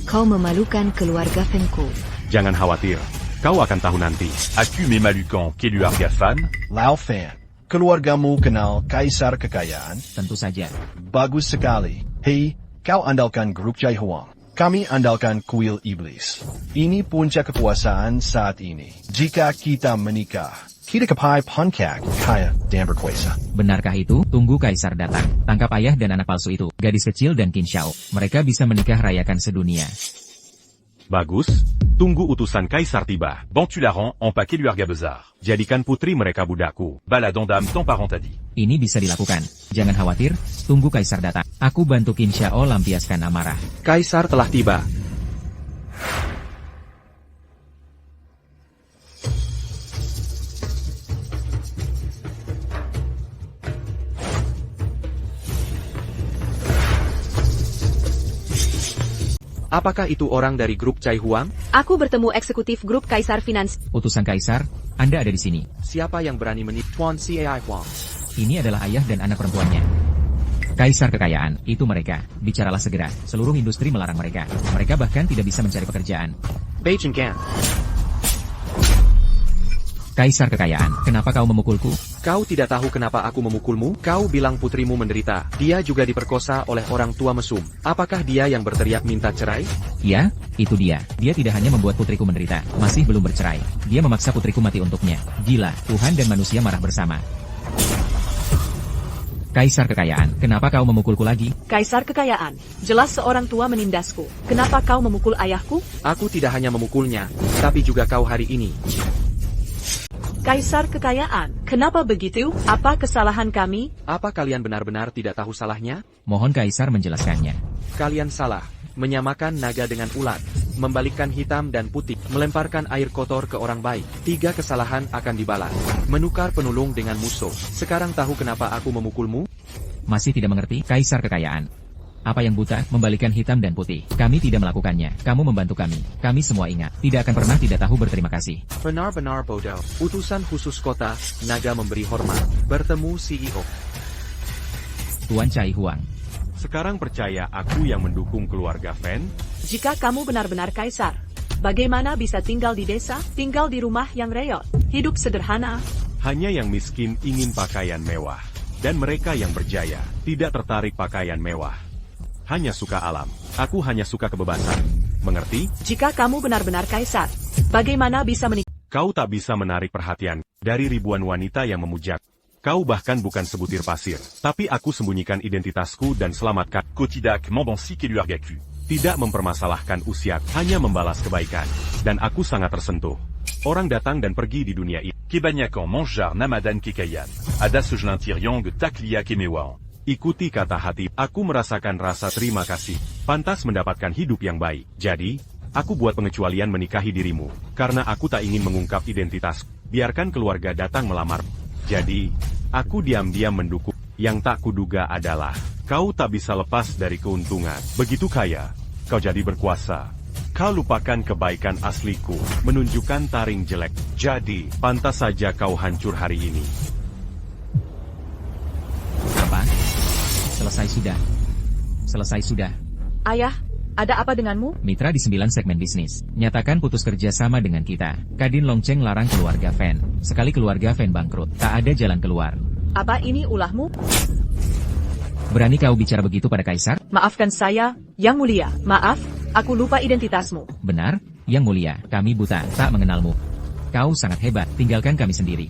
Kau memalukan keluarga Fanku. Jangan khawatir. Kau akan tahu nanti. As-tu memalukan keluarga Fan? Lao Fan, keluargamu kenal Kaisar Kekayaan? Tentu saja. Bagus sekali. Hei, kau andalkan grup Chai Huang. Kami andalkan kuil iblis. Ini puncak kekuasaan saat ini. Jika kita menikah, kita capai puncak kaya dan berkuasa. Benarkah itu? Tunggu Kaisar datang. Tangkap ayah dan anak palsu itu. Gadis kecil dan Qin Xiao. Mereka bisa menikah rayakan sedunia. Bagus. Tunggu utusan Kaisar tiba. Bon tu la rends en paquet luarga bezar. Jadikan putri mereka budakku. Baladon d'âme ton parent t'a dit. Ini bisa dilakukan. Jangan khawatir, tunggu Kaisar datang. Aku bantu Qin Xiao lampiaskan amarah. Kaisar telah tiba. Apakah itu orang dari grup Chai Huang? Aku bertemu eksekutif grup Kaisar Finans. Utusan Kaisar, Anda ada di sini. Siapa yang berani menipu Tuan Cai Huang? Ini adalah ayah dan anak perempuannya. Kaisar kekayaan, itu mereka. Bicaralah segera. Seluruh industri melarang mereka. Mereka bahkan tidak bisa mencari pekerjaan. Beijing Gan. Kaisar kekayaan, kenapa kau memukulku? Kau tidak tahu kenapa aku memukulmu? Kau bilang putrimu menderita. Dia juga diperkosa oleh orang tua mesum. Apakah dia yang berteriak minta cerai? Ya, itu dia. Dia tidak hanya membuat putriku menderita, masih belum bercerai. Dia memaksa putriku mati untuknya. Gila, Tuhan dan manusia marah bersama. Kaisar kekayaan, kenapa kau memukulku lagi? Kaisar kekayaan. Jelas seorang tua menindasku. Kenapa kau memukul ayahku? Aku tidak hanya memukulnya, tapi juga kau hari ini. Kaisar kekayaan. Kenapa begitu? Apa kesalahan kami? Apa kalian benar-benar tidak tahu salahnya? Mohon Kaisar menjelaskannya. Kalian salah. Menyamakan naga dengan ulat. Membalikkan hitam dan putih. Melemparkan air kotor ke orang baik. 3 kesalahan akan dibalas. Menukar penulung dengan musuh. Sekarang tahu kenapa aku memukulmu? Masih tidak mengerti, Kaisar kekayaan. Apa yang buta, membalikkan hitam dan putih. Kami tidak melakukannya. Kamu membantu kami. Kami semua ingat. Tidak akan pernah tidak tahu berterima kasih. Benar-benar bodoh. Utusan khusus kota, naga memberi hormat. Bertemu CEO. Tuan Cai Huang. Sekarang percaya aku yang mendukung keluarga Fan? Jika kamu benar-benar kaisar, bagaimana bisa tinggal di desa, tinggal di rumah yang reot, hidup sederhana? Hanya yang miskin ingin pakaian mewah. Dan mereka yang berjaya, tidak tertarik pakaian mewah. Hanya suka alam. Aku hanya suka kebebasan. Mengerti? Jika kamu benar-benar kaisar, bagaimana bisa menikah? Kau tak bisa menarik perhatian dari ribuan wanita yang memujak. Kau bahkan bukan sebutir pasir. Tapi aku sembunyikan identitasku dan selamatkan. Kotidak, Mambansik et Luargaku. Tidak mempermasalahkan usia, hanya membalas kebaikan. Dan aku sangat tersentuh. Orang datang dan pergi di dunia ini. Kebanyakan Manjar Namadan Kekayan. Ada Sejlantiriong Taklia Kemewan. Ikuti kata hati, aku merasakan rasa terima kasih. Pantas mendapatkan hidup yang baik. Jadi, aku buat pengecualian menikahi dirimu. Karena aku tak ingin mengungkap identitas. Biarkan keluarga datang melamar. Jadi, aku diam-diam mendukung. Yang tak kuduga adalah, kau tak bisa lepas dari keuntungan. Begitu kaya, kau jadi berkuasa. Kau lupakan kebaikan asliku, menunjukkan taring jelek. Jadi, pantas saja kau hancur hari ini. Apa? Selesai sudah. Selesai sudah. Ayah, ada apa denganmu? Mitra di 9 segmen bisnis. Nyatakan putus kerja sama dengan kita. Kadin Longcheng larang keluarga Fan. Sekali keluarga Fan bangkrut, tak ada jalan keluar. Apa ini ulahmu? Berani kau bicara begitu pada Kaisar? Maafkan saya, Yang Mulia. Maaf, aku lupa identitasmu. Benar, Yang Mulia, kami buta, tak mengenalmu. Kau sangat hebat, tinggalkan kami sendiri.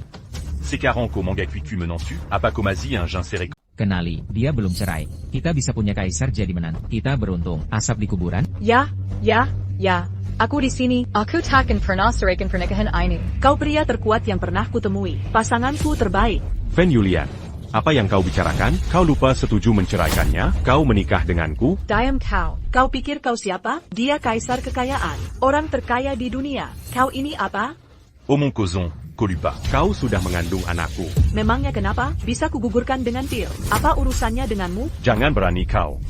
Sekaronko Mangakuiku menantu, Apakomazi un Jinserek. Kenali, dia belum cerai. Kita bisa punya Kaisar jadi menantu. Kita beruntung. Asap di kuburan? Ya. Aku di sini. Aku takkan pernah seraikan pernikahan ini. Kau pria terkuat yang pernah kutemui. Pasanganku terbaik. Fan Yulian, apa yang kau bicarakan? Kau lupa setuju menceraikannya? Kau menikah denganku? Diam kau. Kau pikir kau siapa? Dia kaisar kekayaan. Orang terkaya di dunia. Kau ini apa? Omon Kozon, Kolupa. Kau sudah mengandung anakku. Memangnya kenapa? Bisa kugugurkan dengan pil. Apa urusannya denganmu? Jangan berani kau.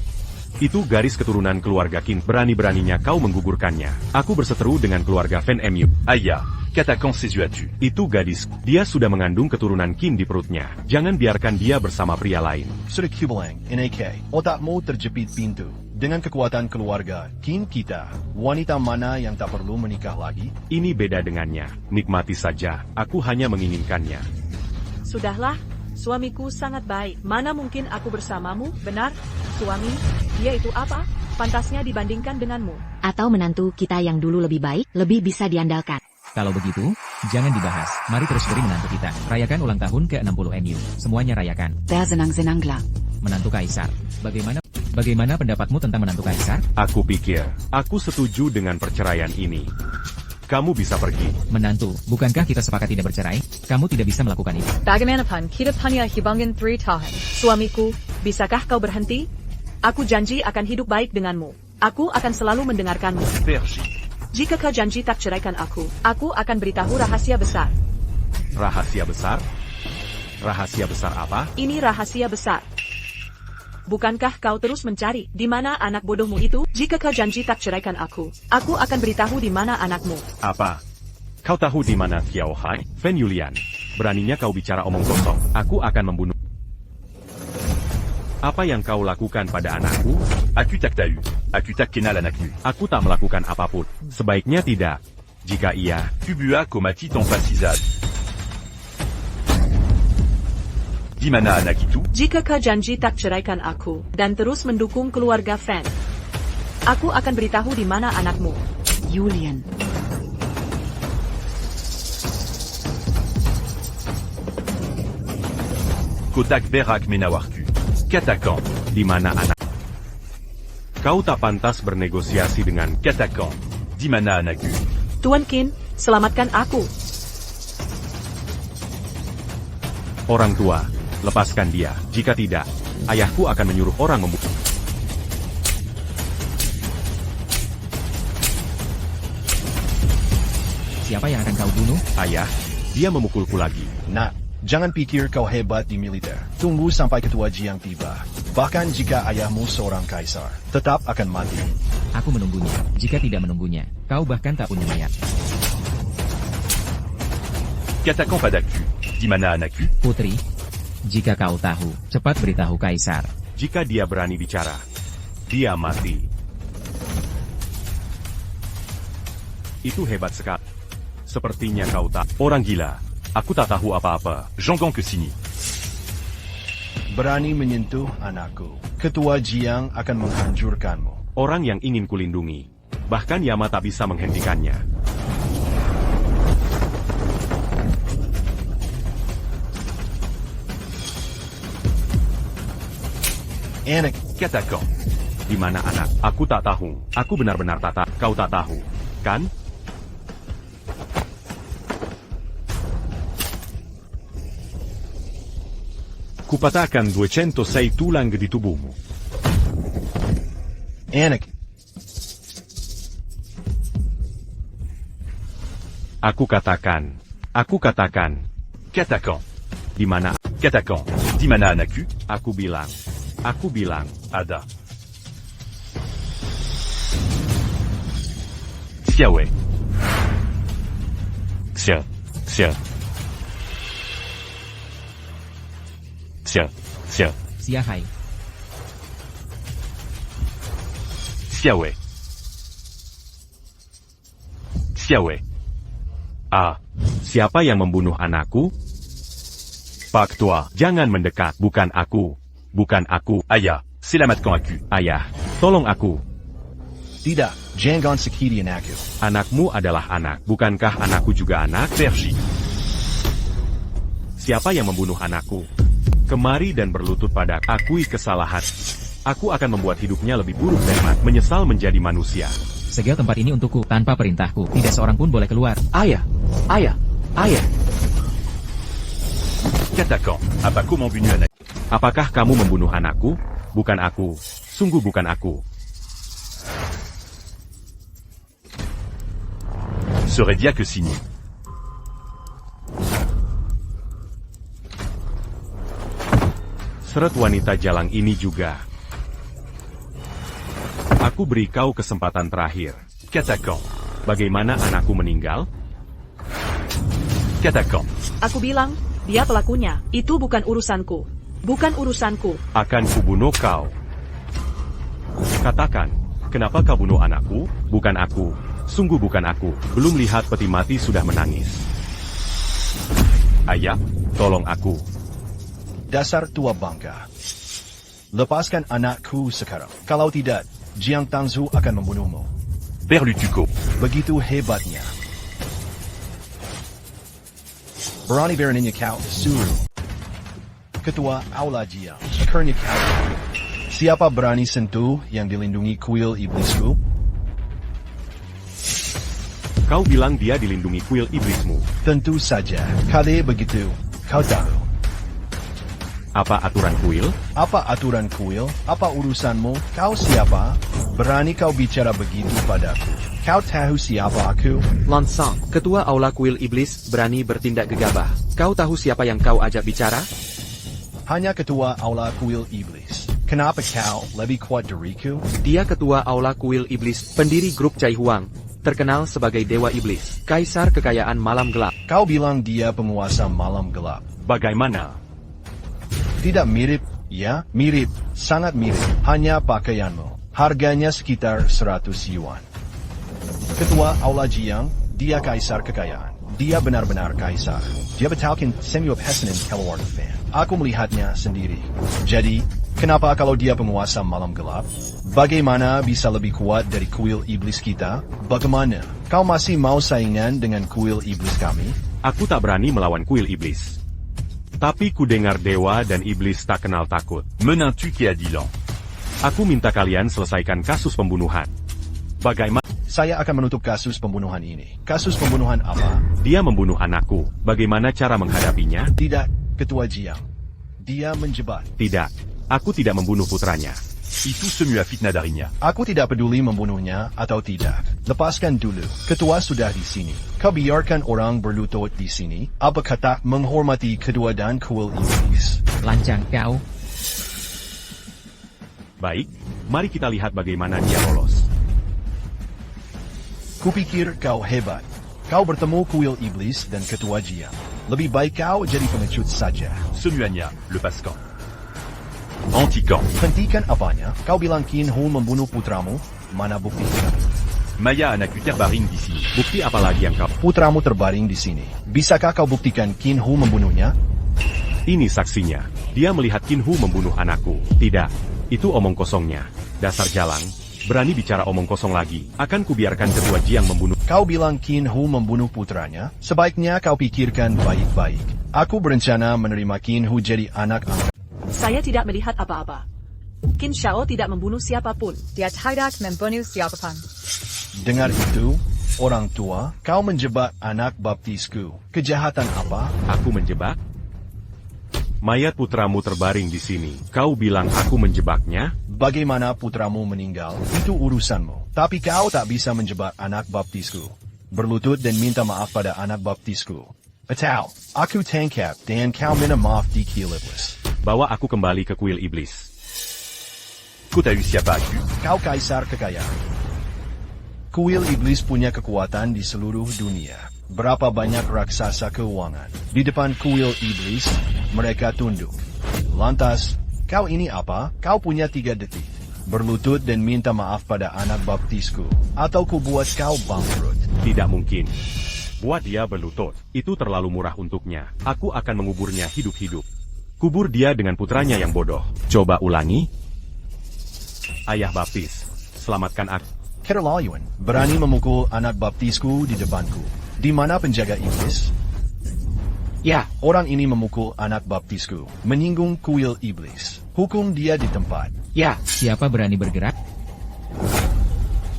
Itu garis keturunan keluarga Qin. Berani-beraninya kau menggugurkannya. Aku berseteru dengan keluarga Fan Mu. Aya, Katakan ses yeux as-tu? Itu gadis. Dia sudah mengandung keturunan Qin di perutnya. Jangan biarkan dia bersama pria lain. Sudah Kubelang, NAK, otakmu terjepit pintu. Dengan kekuatan keluarga, Qin kita, wanita mana yang tak perlu menikah lagi? Ini beda dengannya. Nikmati saja. Aku hanya menginginkannya. Sudahlah, suamiku sangat baik. Mana mungkin aku bersamamu? Benar, suami? Dia itu apa? Pantasnya dibandingkan denganmu. Atau menantu kita yang dulu lebih baik, lebih bisa diandalkan. Kalau begitu, jangan dibahas. Mari terus beri menantu kita. Rayakan ulang tahun ke-60 MU. Semuanya rayakan. Bersenang-senanglah. Menantu Kaisar. Bagaimana pendapatmu tentang menantu Kaisar? Aku pikir, aku setuju dengan perceraian ini. Kamu bisa pergi. Menantu, bukankah kita sepakat tidak bercerai? Kamu tidak bisa melakukan itu. Bagaimanapun, kita punya hubungan 3 tahun. Suamiku, bisakah kau berhenti? Aku janji akan hidup baik denganmu. Aku akan selalu mendengarkanmu. Pergi. Jika kau janji tak ceraikan aku akan beritahu rahasia besar. Rahasia besar? Rahasia besar apa? Ini rahasia besar. Bukankah kau terus mencari di mana anak bodohmu itu? Jika kau janji tak ceraikan aku akan beritahu di mana anakmu. Apa? Kau tahu di mana Xiao Hai? Fan Yulian, beraninya kau bicara omong kosong. Aku akan membunuh. Apa yang kau lakukan pada anakku? Aku tak tahu. Aku tak kenal anakmu. Aku tak melakukan apapun. Sebaiknya tidak. Jika iya, Kubua komati ton fasizad. 10 mana à Nagitu. Jika kau janji tak ceraikan aku, dan terus mendukung keluarga Fan, aku akan beritahu di mana anakmu. Julian. Kotak Berak Menawarku. Katakan. Di mana anak? Kau tak pantas bernegosiasi dengan Katakan. 10 mana à Nagu. Tuan Qin, selamatkan aku. orang tua. Lepaskan dia. Jika tidak, ayahku akan menyuruh orang membunuh. Siapa yang akan kau bunuh? Ayah, dia memukulku lagi. Nah, jangan pikir kau hebat di militer. Tunggu sampai ketua Jiang tiba. Bahkan jika ayahmu seorang kaisar, tetap akan mati. Aku menunggunya. Jika tidak menunggunya, kau bahkan tak punya mayat. Katakan padaku. 10 mana à Nagu. Putri, jika kau tahu, cepat beritahu Kaisar. Jika dia berani bicara, dia mati. Itu hebat sekali. Sepertinya kau tak. Orang gila. Aku tak tahu apa-apa. Zhonggang ke sini. Berani menyentuh anakku. Ketua Jiang akan menghancurkanmu. Orang yang ingin kulindungi. Bahkan Yama tak bisa menghentikannya. Anak. Katakan. Di mana anak? Aku tak tahu. Aku benar-benar tak tahu. Kau tak tahu, kan? Kupatahkan 206 tulang di tubuhmu. Anak. Aku katakan. Katakan. Di mana? Katakan. 10 mana à Nagu. Aku bilang. Ada. Xiaowei. Xia. Siahai. Xiaowei. Siapa yang membunuh anakku? Pak Tua, jangan mendekat. Bukan aku. Ayah, selamatkan aku. Ayah, tolong aku. Tidak, jangan sakiti anakku. Anakmu adalah anak. Bukankah anakku juga anak? Vergi. Siapa yang membunuh anakku? Kemari dan berlutut pada akui kesalahan. Aku akan membuat hidupnya lebih buruk dan menyesal menjadi manusia. Segel tempat ini untukku, tanpa perintahku. Tidak seorang pun boleh keluar. Ayah. Katakan. Apakah membunuh anak? Apakah kamu membunuh anakku? Bukan aku. Sungguh bukan aku. Serait dia que signé. Seret wanita jalang ini juga. Aku beri kau kesempatan terakhir. Katakan. Bagaimana anakku meninggal? Katakan. Aku bilang, dia pelakunya. Itu bukan urusanku. Akan kubunuh kau. Katakan, kenapa kau bunuh anakku? Bukan aku. Sungguh bukan aku. Belum lihat peti mati sudah menangis. Ayah, tolong aku. Dasar tua bangka. Lepaskan anakku sekarang. Kalau tidak, Jiang Tangzu akan membunuhmu. Berlutuko. Begitu hebatnya. Berani beraninya kau suruh. Ketua Aula Jiang, Kernik Aula. Siapa berani sentuh yang dilindungi kuil iblisku? Kau bilang dia dilindungi kuil iblismu. Tentu saja. Kalau begitu, kau tahu. Apa aturan kuil? Apa urusanmu? Kau siapa? Berani kau bicara begitu padaku? Kau tahu siapa aku? Lansang, ketua aula kuil iblis, berani bertindak gegabah. Kau tahu siapa yang kau ajak bicara? Hanya ketua aula kuil iblis. Kenapa kau lebih kuat dariku? Dia ketua aula kuil iblis, pendiri grup Cai Huang, terkenal sebagai dewa iblis, kaisar kekayaan malam gelap. Kau bilang dia penguasa malam gelap. Bagaimana? Tidak mirip, ya? Mirip, sangat mirip. Hanya pakaianmu. Harganya sekitar 100 yuan. Ketua Aula Jiang, dia kaisar kekayaan. Dia benar-benar kaisar. Dia betalkan semua pesanan keluarga Fan. Aku melihatnya sendiri. Jadi, kenapa kalau dia penguasa malam gelap? Bagaimana bisa lebih kuat dari kuil iblis kita? Bagaimana? Kau masih mau saingan dengan kuil iblis kami? Aku tak berani melawan kuil iblis. Tapi ku dengar dewa dan iblis tak kenal takut. Menin-tu qui a 10 ans? Aku minta kalian selesaikan kasus pembunuhan. Bagaimana? Saya akan menutup kasus pembunuhan ini. Kasus pembunuhan apa? Dia membunuh anakku. Bagaimana cara menghadapinya? Tidak, Ketua Jiang. Dia menjebak. Tidak. Aku tidak membunuh putranya. Itu semua fitnah darinya. Aku tidak peduli membunuhnya atau tidak. Lepaskan dulu. Ketua sudah di sini. Kau biarkan orang berlutut di sini. Apa kata menghormati kedua dan kuil iblis? Lancang kau. Baik, mari kita lihat bagaimana dia lolos. Kupikir kau hebat. Kau bertemu kuil iblis dan Ketua Jiang. Lebih baik kau jadi pengecut saja. Semuanya, le Pascan. Anti-camp. Hentikan apanya? Kau bilang Qin Hu membunuh putramu? Mana buktinya? Maya anak terbaring di sini. Bukti apa lagi yang kau? Putramu terbaring di sini. Bisakah kau buktikan Qin Hu membunuhnya? Ini saksinya. Dia melihat Qin Hu membunuh anakku. Tidak. Itu omong kosongnya. Dasar jalang. Berani bicara omong kosong lagi. Akan kubiarkan Ketua Jiang membunuh. Kau bilang Qin Hu membunuh putranya? Sebaiknya kau pikirkan baik-baik. Aku berencana menerima Qin Hu jadi anak angkat. Saya tidak melihat apa-apa. Qin Shao tidak membunuh siapapun. Dia tidak membunuh siapapun. Dengar itu, orang tua, kau menjebak anak baptisku. Kejahatan apa? Aku menjebak? Mayat putramu terbaring di sini. Kau bilang aku menjebaknya? Bagaimana putramu meninggal, itu urusanmu. Tapi kau tak bisa menjebak anak baptisku. Berlutut dan minta maaf pada anak baptisku. Atau, aku tangkap dan kau minta maaf di kuil iblis. Bawa aku kembali ke kuil iblis. Kau tahu siapa aku? Kau kaisar kekayaan. Kuil iblis punya kekuatan di seluruh dunia. Berapa banyak raksasa keuangan. Di depan kuil iblis, mereka tunduk. Lantas, kau ini apa? Kau punya 3 detik. Berlutut dan minta maaf pada anak baptisku. Atau ku buat kau bangkrut. Tidak mungkin. Buat dia berlutut. Itu terlalu murah untuknya. Aku akan menguburnya hidup-hidup. Kubur dia dengan putranya yang bodoh. Coba ulangi. Ayah baptis, selamatkan aku. Keterlaluan, berani memukul anak baptisku di depanku. Di mana penjaga iblis? Ya, orang ini memukul anak baptisku. Menyinggung kuil iblis. Hukum dia di tempat. Ya, siapa berani bergerak?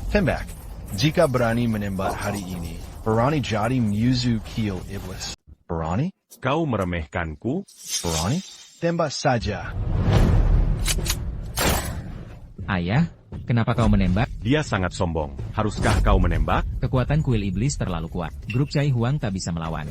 Tembak. Jika berani menembak hari ini, berani jadi musuh kuil iblis. Berani? Kau meremehkanku? Berani? Tembak saja. Ayah, kenapa kau menembak? Dia sangat sombong. Haruskah kau menembak? Kekuatan kuil iblis terlalu kuat. Grup Cai Huang tak bisa melawan.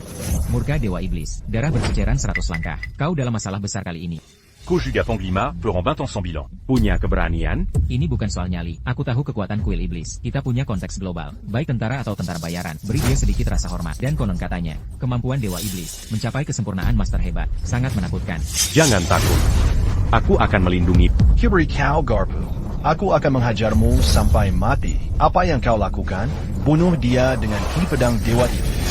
Murka Dewa Iblis. Darah berceceran 100 langkah. Kau dalam masalah besar kali ini. Kojuga Panglima, peurant 20 ans sans bilan. Punya keberanian? Ini bukan soal nyali. Aku tahu kekuatan kuil iblis. Kita punya konteks global. Baik tentara atau tentara bayaran. Beri dia sedikit rasa hormat. Dan konon katanya, kemampuan Dewa Iblis mencapai kesempurnaan master hebat. Sangat menakutkan. Jangan takut. Aku akan melindungi. Kibri kau Garpu. Aku akan menghajarmu sampai mati. Apa yang kau lakukan? Bunuh dia dengan ki pedang Dewa Iblis.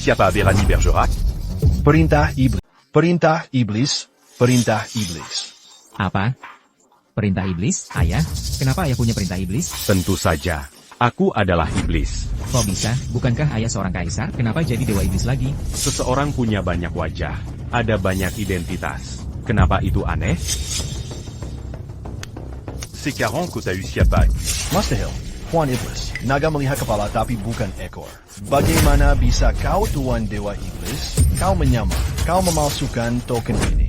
Siapa Berani Bergerac? Perintah iblis. Perintah iblis. Perintah iblis. Apa? Perintah iblis? Ayah? Kenapa ayah punya perintah iblis? Tentu saja. Aku adalah iblis. Kok bisa? Bukankah ayah seorang kaisar? Kenapa jadi dewa iblis lagi? Seseorang punya banyak wajah. Ada banyak identitas. Kenapa itu aneh? C'est 40 kau tahu siapa aku. Mustahil. Tuan Iblis. Naga melihat kepala tapi bukan ekor. Bagaimana bisa kau Tuan Dewa Iblis? Kau menyamar. Kau memalsukan token ini.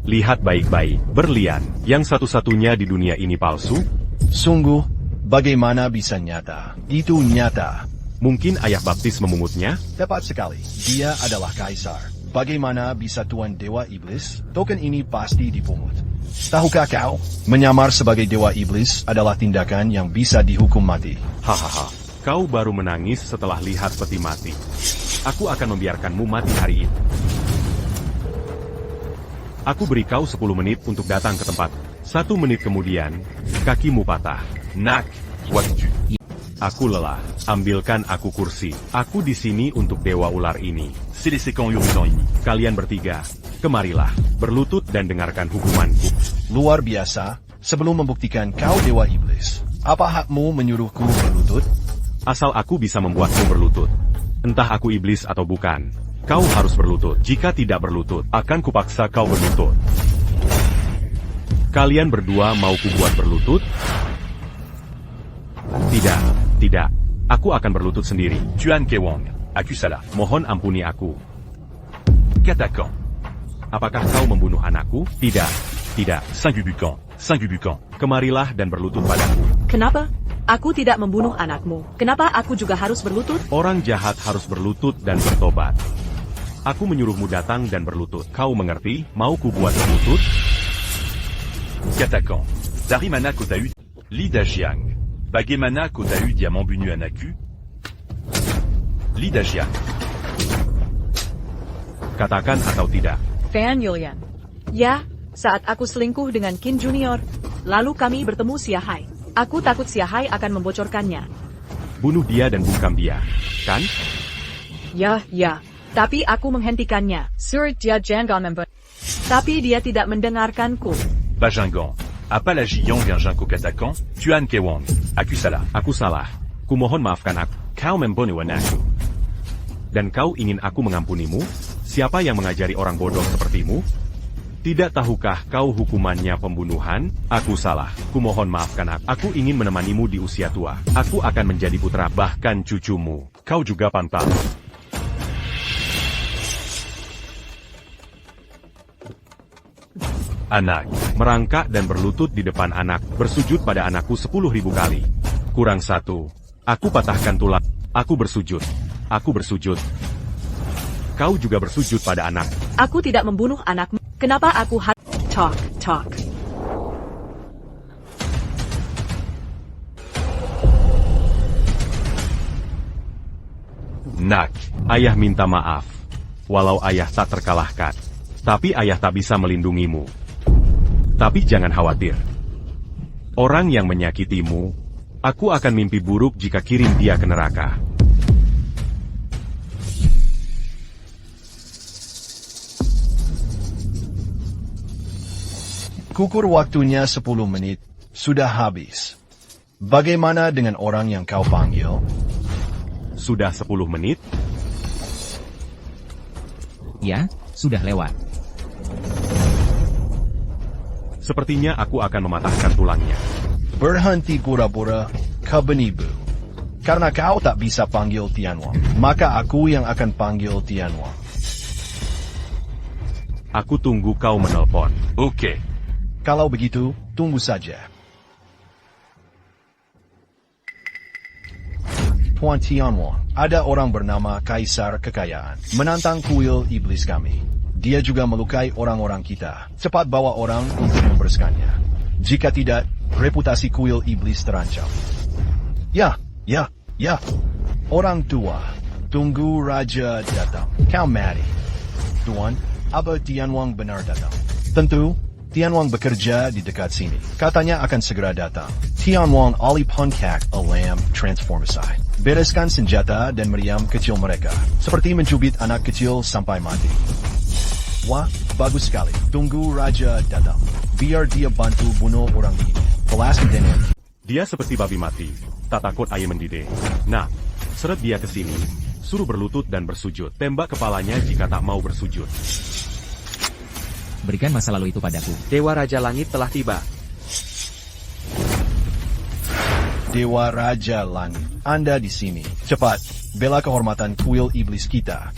Lihat baik-baik. Berlian. Yang satu-satunya di dunia ini palsu? Sungguh, bagaimana bisa nyata? Itu nyata. Mungkin ayah baptis memungutnya? Tepat sekali. Dia adalah kaisar. Bagaimana bisa Tuan Dewa Iblis? Token ini pasti dipungut. Tahukah kau, menyamar sebagai Dewa Iblis adalah tindakan yang bisa dihukum mati. Hahaha, kau baru menangis setelah lihat peti mati. Aku akan membiarkanmu mati hari ini. Aku beri kau 10 menit untuk datang ke tempat. 1 menit kemudian, kakimu patah. Nak, waktu. Aku lelah. Ambilkan aku kursi. Aku di sini untuk dewa ular ini. C'est les séquents urgents ini. Kalian bertiga, kemarilah, berlutut dan dengarkan hukumanku. Luar biasa, sebelum membuktikan kau dewa iblis. Apa hakmu menyuruhku berlutut? Asal aku bisa membuatmu berlutut. Entah aku iblis atau bukan, kau harus berlutut. Jika tidak berlutut, akan kupaksa kau berlutut. Kalian berdua mau kubuat berlutut? Tidak, tidak. Aku akan berlutut sendiri. Tuan Kewang, accuse-la. Mohon ampuni aku. Katakan. Apakah kau membunuh anakku? Tidak, tidak. Saint-Gubucan, Saint-Gubucan. Kemarilah dan berlutut padaku. Kenapa? Aku tidak membunuh anakmu. Kenapa aku juga harus berlutut? Orang jahat harus berlutut dan bertobat. Aku menyuruhmu datang dan berlutut. Kau mengerti? Mau kubuat berlutut? Katakan. Darimana Kotahu. Lida Jiang. Bagemana Kotahu Diamant Bunu Anaku. Lida Jiang. Katakan atau tidak. Fan Yulian. Ya, saat aku selingkuh dengan Qin Junior, lalu kami bertemu Siahai. Aku takut Siahai akan membocorkannya. Bunuh dia dan bungkam dia, kan? Ya, tapi aku menghentikannya. Surat dia jangan tapi dia tidak mendengarkanku. Bajangan. Apalagi Yang Yang Katakan. Tuan Kewang, accuse-la. Aku salah. Kumohon maafkan aku. Kau membunuh anakku. Dan kau ingin aku mengampunimu? Siapa yang mengajari orang bodoh sepertimu? Tidak tahukah kau hukumannya pembunuhan? Aku salah. Kumohon maafkan aku. Aku ingin menemanimu di usia tua. Aku akan menjadi putra, bahkan cucumu. Kau juga pantas. Anak. Merangkak dan berlutut di depan anak. Bersujud pada anakku 10.000 kali. Kurang satu. Aku patahkan tulang. Aku bersujud. Aku bersujud. Kau juga bersujud pada anak. Aku tidak membunuh anakmu. Kenapa aku harus talk? Nak. Ayah minta maaf. Walau ayah tak terkalahkan. Tapi ayah tak bisa melindungimu. Tapi jangan khawatir. Orang yang menyakitimu, aku akan mimpi buruk jika kirim dia ke neraka. Kukur waktunya 10 menit, sudah habis. Bagaimana dengan orang yang kau panggil? Sudah 10 menit? Ya, sudah lewat. Sepertinya aku akan mematahkan tulangnya. Berhenti pura-pura, kebenibu. Karena kau tak bisa panggil Tianwang, maka aku yang akan panggil Tianwang. Aku tunggu kau menelpon. Oke. Kalau begitu, tunggu saja. Tuan Tianwang, ada orang bernama Kaisar Kekayaan, menantang kuil iblis kami. Dia juga melukai orang-orang kita. Cepat bawa orang untuk membereskannya. Jika tidak, reputasi kuil iblis terancam. Ya. Orang tua, tunggu raja datang. Kau mati. Tuan, apa Tianwang benar datang? Tentu, Tianwang bekerja di dekat sini. Katanya akan segera datang. Tianwang Ali Punkak Alam Transformasi. Bereskan senjata dan meriam kecil mereka. Seperti mencubit anak kecil sampai mati. Wah, bagus sekali. Tunggu raja datang. Biar dia bantu bunuh orang ini. Pelasin dengan. Dia seperti babi mati. Tak takut ayam mendidih. Nah, seret dia ke sini. Suruh berlutut dan bersujud. Tembak kepalanya jika tak mau bersujud. Berikan masa lalu itu padaku. Dewa Raja Langit telah tiba. Dewa Raja Langit, Anda di sini. Cepat, bela kehormatan kuil iblis kita.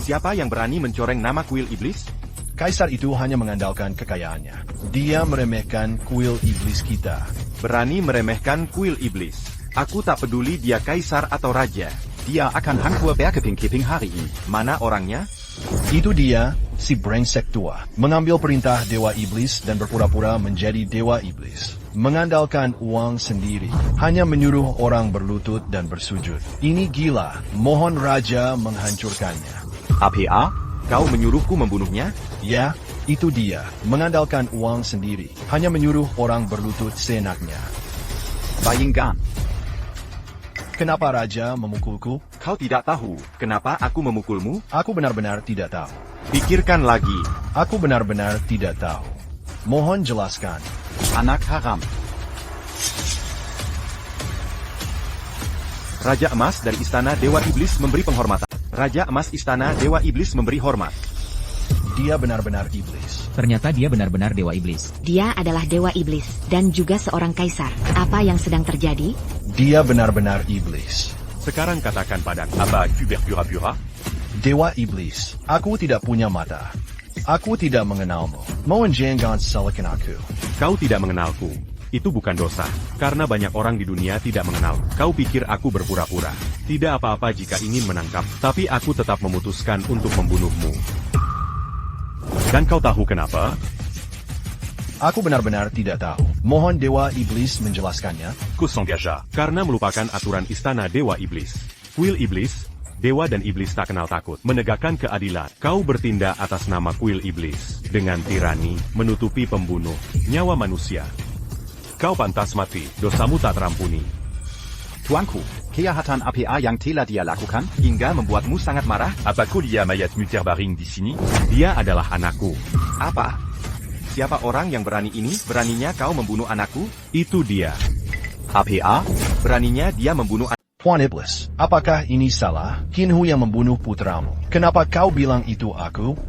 Siapa yang berani mencoreng nama kuil iblis? Kaisar itu hanya mengandalkan kekayaannya. Dia meremehkan kuil iblis kita. Berani meremehkan kuil iblis. Aku tak peduli dia kaisar atau raja. Dia akan hangkul berkeping-keping hari ini. Mana orangnya? Itu dia, si brengsek tua. Mengambil perintah dewa iblis dan berpura-pura menjadi dewa iblis. Mengandalkan uang sendiri. Hanya menyuruh orang berlutut dan bersujud. Ini gila. Mohon raja menghancurkannya. APA? Kau menyuruhku membunuhnya? Ya, itu dia. Mengandalkan uang sendiri. Hanya menyuruh orang berlutut seenaknya. Bayingkan. Kenapa Raja memukulku? Kau tidak tahu kenapa aku memukulmu? Aku benar-benar tidak tahu. Pikirkan lagi. Aku benar-benar tidak tahu. Mohon jelaskan. Anak haram. Raja Emas dari Istana Dewa Iblis memberi penghormatan. Raja Emas Istana Dewa Iblis memberi hormat. Dia benar-benar iblis. Ternyata dia benar-benar dewa iblis. Dia adalah dewa iblis, dan juga seorang kaisar. Apa yang sedang terjadi? Dia benar-benar iblis. Sekarang katakan padaku. Apa aku berpura-pura? Dewa iblis, aku tidak punya mata. Aku tidak mengenalmu. Mohon jangan salahkan aku. Kau tidak mengenalku. Itu bukan dosa, karena banyak orang di dunia tidak mengenal. Kau pikir aku berpura-pura. Tidak apa-apa jika ingin menangkap, tapi aku tetap memutuskan untuk membunuhmu. Dan kau tahu kenapa? Aku benar-benar tidak tahu. Mohon Dewa Iblis menjelaskannya. Kau s'engagea. Karena melupakan aturan Istana Dewa Iblis. Kuil Iblis, Dewa dan Iblis tak kenal takut. Menegakkan keadilan. Kau bertindak atas nama Kuil Iblis. Dengan tirani, menutupi pembunuh, nyawa manusia. Kau pantas mati, dosamu tak terampuni. Tuanku, kejahatan apa yang telah dia lakukan hingga membuatmu sangat marah? Apa kau lihat mayat Muterbaring di sini? Dia adalah anakku. Apa? Siapa orang yang berani ini? Beraninya kau membunuh anakku? Itu dia. APA? Beraninya dia membunuh Tuan Iblis, apakah ini salah? Kinhu yang membunuh putramu. Kenapa kau bilang itu aku?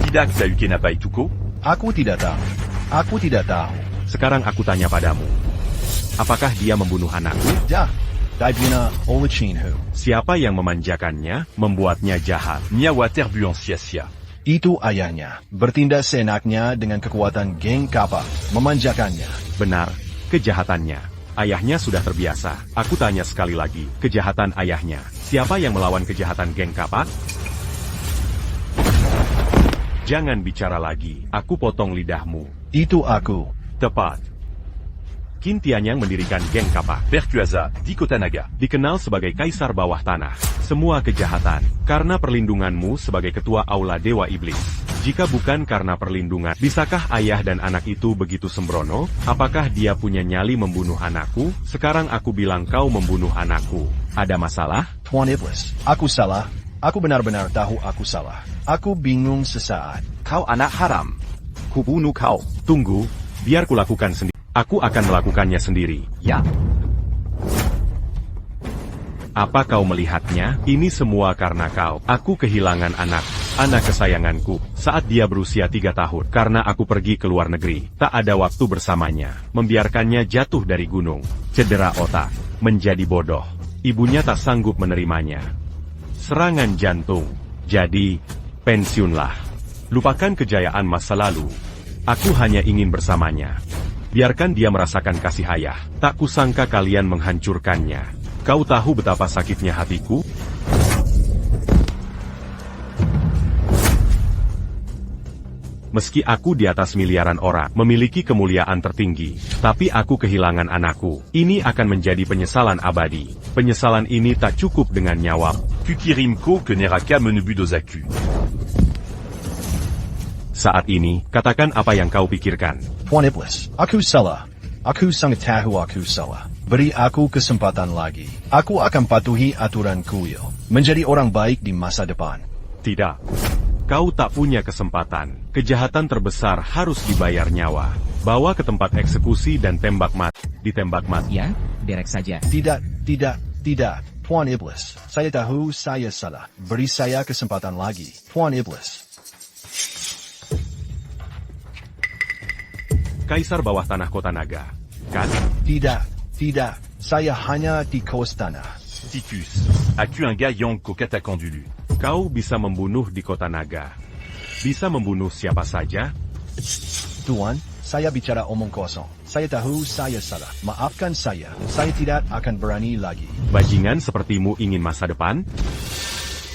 Tidak tahu kenapa itu kau? Aku tidak tahu. Aku tidak tahu. Sekarang aku tanya padamu. Apakah dia membunuh anakku? Ya, Daibina Olachinhu. Siapa yang memanjakannya, membuatnya jahat? Nyawa terbuang sia-sia. Itu ayahnya. Bertindak seenaknya dengan kekuatan geng kapal. Memanjakannya. Benar, kejahatannya. Ayahnya sudah terbiasa. Aku tanya sekali lagi, kejahatan ayahnya. Siapa yang melawan kejahatan geng kapak? Jangan bicara lagi, aku potong lidahmu. Itu aku. Tepat. Qin Tianyang mendirikan geng kapak. Perkuasa di Kota Naga. Dikenal sebagai kaisar bawah tanah. Semua kejahatan, karena perlindunganmu sebagai ketua Aula Dewa Iblis. Jika bukan karena perlindungan, bisakah ayah dan anak itu begitu sembrono? Apakah dia punya nyali membunuh anakku? Sekarang aku bilang kau membunuh anakku. Ada masalah? Tuan Iblis, aku salah. Aku benar-benar tahu aku salah. Aku bingung sesaat. Kau anak haram. Kubunuh kau. Tunggu, biar kulakukan sendiri. Aku akan melakukannya sendiri. Ya. Apa kau melihatnya? Ini semua karena kau. Aku kehilangan anak kesayanganku, saat dia berusia 3 tahun. Karena aku pergi ke luar negeri, tak ada waktu bersamanya. Membiarkannya jatuh dari gunung, cedera otak, menjadi bodoh. Ibunya tak sanggup menerimanya. Serangan jantung. Jadi, pensiunlah. Lupakan kejayaan masa lalu. Aku hanya ingin bersamanya. Biarkan dia merasakan kasih ayah. Tak kusangka kalian menghancurkannya. Kau tahu betapa sakitnya hatiku? Meski aku di atas miliaran orang, memiliki kemuliaan tertinggi, tapi aku kehilangan anakku. Ini akan menjadi penyesalan abadi. Penyesalan ini tak cukup dengan nyawa. Kukirimko ke Neraka menubu dozaku. Saat ini, katakan apa yang kau pikirkan. Tuan Iblis, aku salah. Aku sangat tahu aku salah. Beri aku kesempatan lagi. Aku akan patuhi aturan kuil. Menjadi orang baik di masa depan. Tidak. Kau tak punya kesempatan. Kejahatan terbesar harus dibayar nyawa. Bawa ke tempat eksekusi dan tembak mati. Ditembak mati. Ya, derek saja. Tidak. Tuan Iblis, saya tahu saya salah. Beri saya kesempatan lagi. Tuan Iblis. Kaisar bawah tanah Kota Naga. Kan? Tidak. Saya hanya di kos tanah. Titus, as-tu un gars yang ko katakan dulu? Kau bisa membunuh di Kota Naga. Bisa membunuh siapa saja? Tuan, saya bicara omong kosong. Saya tahu saya salah. Maafkan saya. Saya tidak akan berani lagi. Bajingan sepertimu ingin masa depan?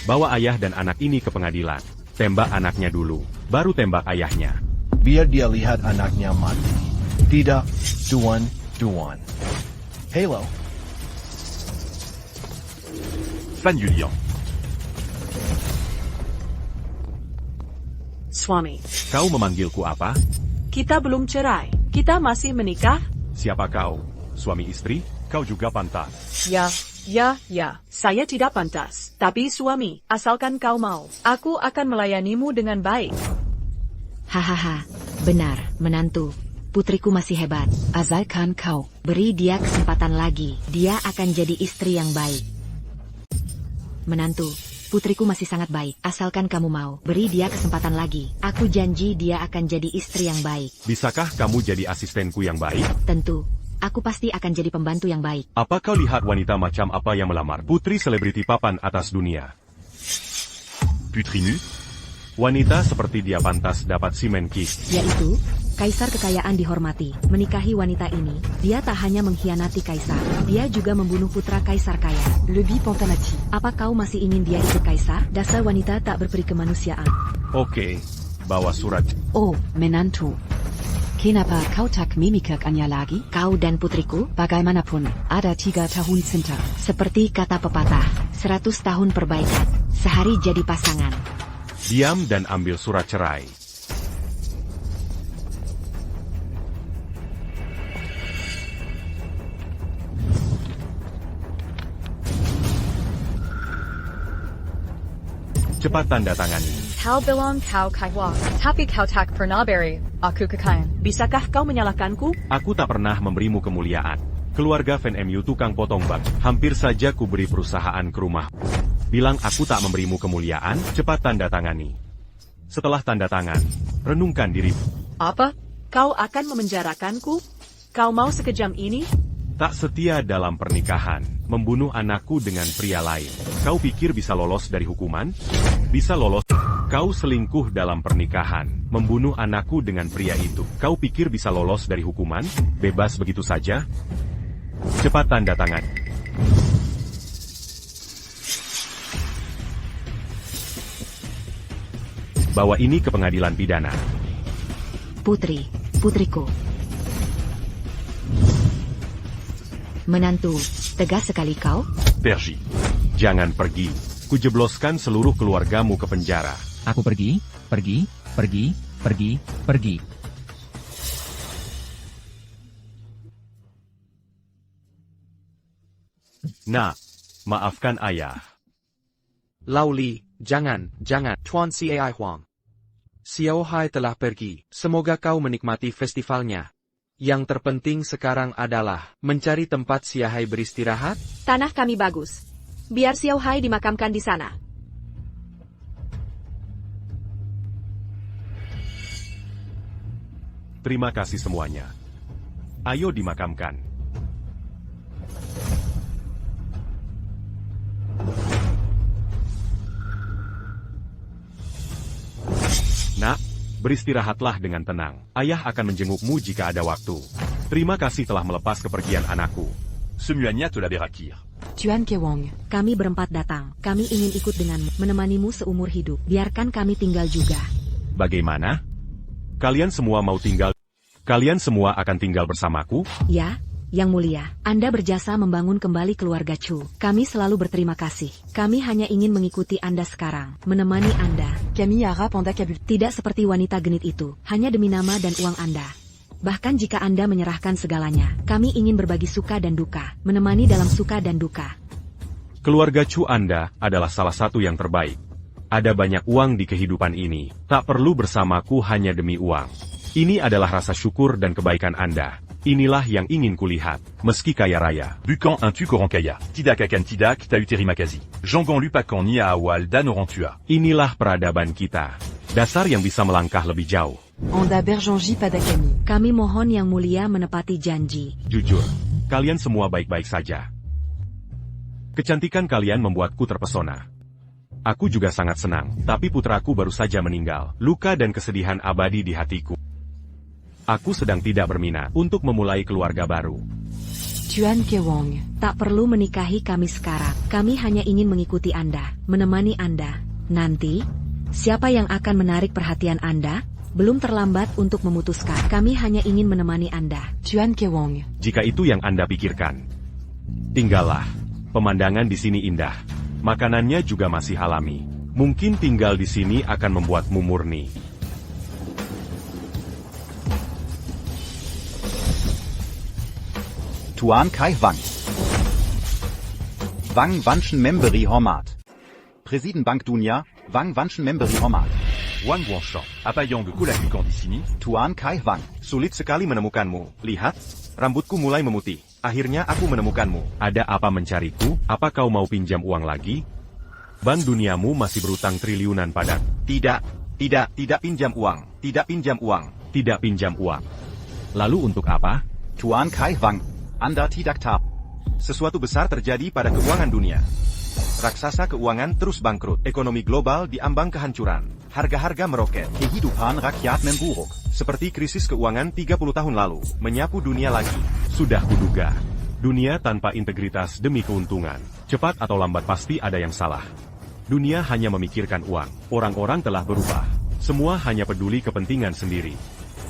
Bawa ayah dan anak ini ke pengadilan. Tembak anaknya dulu, baru tembak ayahnya. Biar dia lihat anaknya mati. Tidak, Tuan. Halo. Fan Yulian. Suami, Kau memanggilku apa? kita belum cerai. Kita masih menikah? Siapa kau? Suami istri? kau juga pantas. Ya, saya tidak pantas. Tapi suami, asalkan kau mau, aku akan melayanimu dengan baik. Hahaha, benar, menantu. Putriku masih hebat. Asalkan kau Beri dia kesempatan lagi, dia akan jadi istri yang baik. Menantu, putriku masih sangat baik. Asalkan kamu mau, beri dia kesempatan lagi. Aku janji dia akan jadi istri yang baik. Bisakah kamu jadi asistenku yang baik? Tentu. Aku pasti akan jadi pembantu yang baik. Apa kau lihat wanita macam apa yang melamar putri selebriti papan atas dunia? Putri nu? Wanita seperti dia pantas dapat simen kick. Yaitu, kaisar kekayaan dihormati. Menikahi wanita ini, dia tak hanya mengkhianati kaisar, dia juga membunuh putra kaisar kaya. Lebih Pontanati. Apa kau masih ingin dia ikut kaisar? Dasar wanita tak berperi kemanusiaan. Oke, bawa surat. Oh, menantu. Kenapa kau tak memikirkannya lagi? Kau dan putriku? Bagaimanapun, ada 3 tahun cinta. Seperti kata pepatah, 100 tahun perbaikan, sehari jadi pasangan. Diam dan ambil surat cerai. Cepat tanda tangani. Kau bilang kau kaya, tapi kau tak pernah beri aku kekayaan. Bisakah kau menyalahkanku? Aku tak pernah memberimu kemuliaan. Keluarga Van MU tukang potong bak. Hampir saja ku beri perusahaan ke rumah. Bilang aku tak memberimu kemuliaan, cepat tanda tangani. Setelah tanda tangan, renungkan dirimu. Apa? Kau akan memenjarakanku? Kau mau sekejam ini? Tak setia dalam pernikahan, membunuh anakku dengan pria lain. Kau pikir bisa lolos dari hukuman? Bisa lolos. Kau selingkuh dalam pernikahan, membunuh anakku dengan pria itu. Kau pikir bisa lolos dari hukuman? Bebas begitu saja? Cepat tanda tangan. Bawa ini ke pengadilan pidana. Putriku. Menantu, tegas sekali kau? Pergi. Jangan pergi. Kujebloskan seluruh keluargamu ke penjara. Aku pergi. Nak, maafkan ayah. Lauli, jangan, Tuan Cai Huang. Xiao Hai telah pergi, semoga kau menikmati festivalnya. Yang terpenting sekarang adalah mencari tempat Xiao Hai beristirahat. Tanah kami bagus. Biar Xiao Hai dimakamkan di sana. Terima kasih semuanya. Ayo dimakamkan. Nak, beristirahatlah dengan tenang. Ayah akan menjengukmu jika ada waktu. Terima kasih telah melepas kepergian anakku. Semuanya telah berakhir. Tuan Kewong. Kami berempat datang. Kami ingin ikut denganmu, menemanimu seumur hidup. Biarkan kami tinggal juga. Bagaimana? Kalian semua mau tinggal? Kalian semua akan tinggal bersamaku? Ya, Yang Mulia. Anda berjasa membangun kembali keluarga Chu. Kami selalu berterima kasih. Kami hanya ingin mengikuti Anda sekarang, menemani Anda. Kami harap Anda kabul. Tidak seperti wanita genit itu, hanya demi nama dan uang Anda. Bahkan jika Anda menyerahkan segalanya, kami ingin berbagi suka dan duka, menemani dalam suka dan duka. Keluarga Chu Anda adalah salah satu yang terbaik. Ada banyak uang di kehidupan ini, tak perlu bersamaku hanya demi uang. Ini adalah rasa syukur dan kebaikan Anda. Inilah yang ingin kulihat, meski kaya raya. Bukan un tu koran kaya. Tidak akan tidak ta uterima makazi. Jangan lupa kan ni a awal dan orang tua. Inilah peradaban kita. Dasar yang bisa melangkah lebih jauh. Anda berjanji pada kami. Kami mohon Yang Mulia menepati janji. Jujur, kalian semua baik-baik saja. Kecantikan kalian membuatku terpesona. Aku juga sangat senang, tapi putraku baru saja meninggal. Luka dan kesedihan abadi di hatiku. Aku sedang tidak berminat untuk memulai keluarga baru. Tuan Kewong. Tak perlu menikahi kami sekarang. Kami hanya ingin mengikuti Anda, menemani Anda. Nanti, siapa yang akan menarik perhatian Anda? Belum terlambat untuk memutuskan. Kami hanya ingin menemani Anda. Tuan Kewong. Jika itu yang Anda pikirkan, tinggallah. Pemandangan di sini indah. Makanannya juga masih alami. Mungkin tinggal di sini akan membuatmu murni. Tuan Kai Wang. Wang Wanchen Memberi Hormat. Presiden Bank Dunia, Wang Wanchen Memberi Hormat. Wang Guangshan, apa yang kulakukan di sini? Tuan Kai Wang. Sulit sekali menemukanmu. Lihat, rambutku mulai memutih. Akhirnya aku menemukanmu. Ada apa mencariku? Apa kau mau pinjam uang lagi? Bank Duniamu masih berutang triliunan padaku. Tidak pinjam uang. Tidak pinjam uang. Tidak pinjam uang. Lalu untuk apa? Tuan Kai Wang. Anda tidak tahu. Sesuatu besar terjadi pada keuangan dunia. Raksasa keuangan terus bangkrut. Ekonomi global diambang kehancuran. Harga-harga meroket. Kehidupan rakyat memburuk. Seperti krisis keuangan 30 tahun lalu. Menyapu dunia lagi. Sudah kuduga. Dunia tanpa integritas demi keuntungan. Cepat atau lambat pasti ada yang salah. Dunia hanya memikirkan uang. Orang-orang telah berubah. Semua hanya peduli kepentingan sendiri.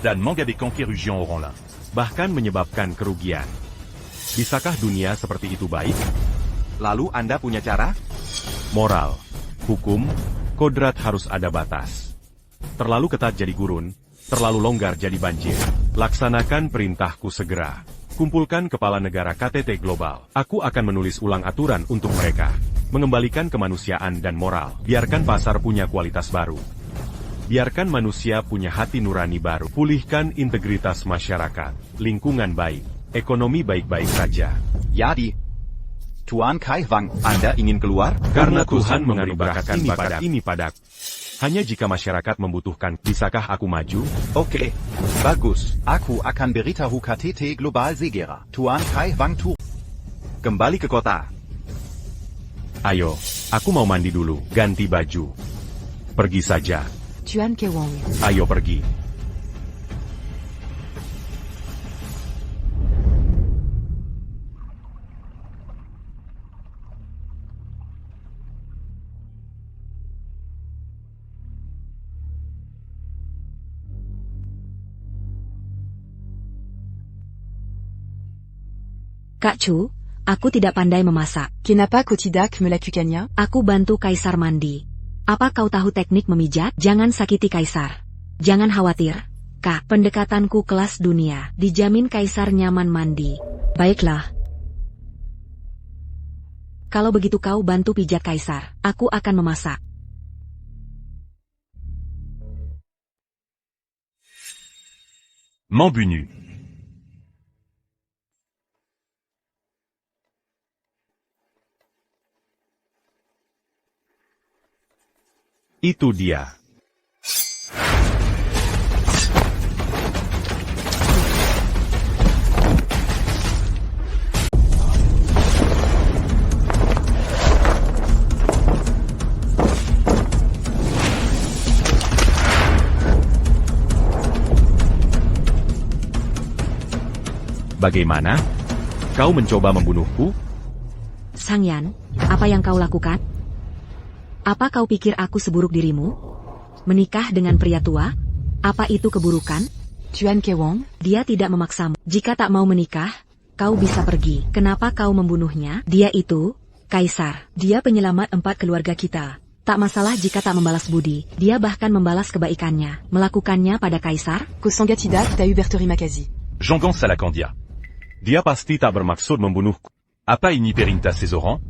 Dan manque avec Rugian Oranla. Bahkan menyebabkan kerugian. Bisakah dunia seperti itu baik? Lalu Anda punya cara? Moral, hukum, kodrat harus ada batas. Terlalu ketat jadi gurun, terlalu longgar jadi banjir. Laksanakan perintahku segera. Kumpulkan kepala negara KTT global. Aku akan menulis ulang aturan untuk mereka. Mengembalikan kemanusiaan dan moral. Biarkan pasar punya kualitas baru. Biarkan manusia punya hati nurani baru. Pulihkan integritas masyarakat. Lingkungan baik. Ekonomi baik-baik saja. Jadi, Tuan Kai Wang, Anda ingin keluar? Karena Tuhan menganugerahkan bakat ini padaku. Hanya jika masyarakat membutuhkan, bisakah aku maju? Oke, bagus. Aku akan beritahu KTT Global segera. Tuan Kai Wang Kembali ke kota. Ayo, aku mau mandi dulu, ganti baju. Pergi saja. Tuan Kewong. Ayo pergi. Kak Chu, aku tidak pandai memasak. Kenapa kau tidak melakukannya? Aku bantu Kaisar mandi. Apa kau tahu teknik memijat? Jangan sakiti Kaisar. Jangan khawatir, Kak. Pendekatanku kelas dunia. Dijamin Kaisar nyaman mandi. Baiklah. Kalau begitu kau bantu pijat Kaisar. Aku akan memasak. Mambunu. Itu dia. Bagaimana? Kau mencoba membunuhku? Sang Yan, apa yang kau lakukan? Apa kau pikir aku seburuk dirimu? Menikah dengan pria tua? Apa itu keburukan? Tuan Kewong, dia tidak memaksamu. Jika tak mau menikah, kau bisa pergi. Kenapa kau membunuhnya? Dia itu, Kaisar. Dia penyelamat 4 keluarga kita. Tak masalah jika tak membalas budi. Dia bahkan membalas kebaikannya. Melakukannya pada Kaisar? Kusanga tidak ta Hubertori Makazi. Jongan Salakandia. Dia pasti tak bermaksud membunuhku. Apa ini perintah seseorang?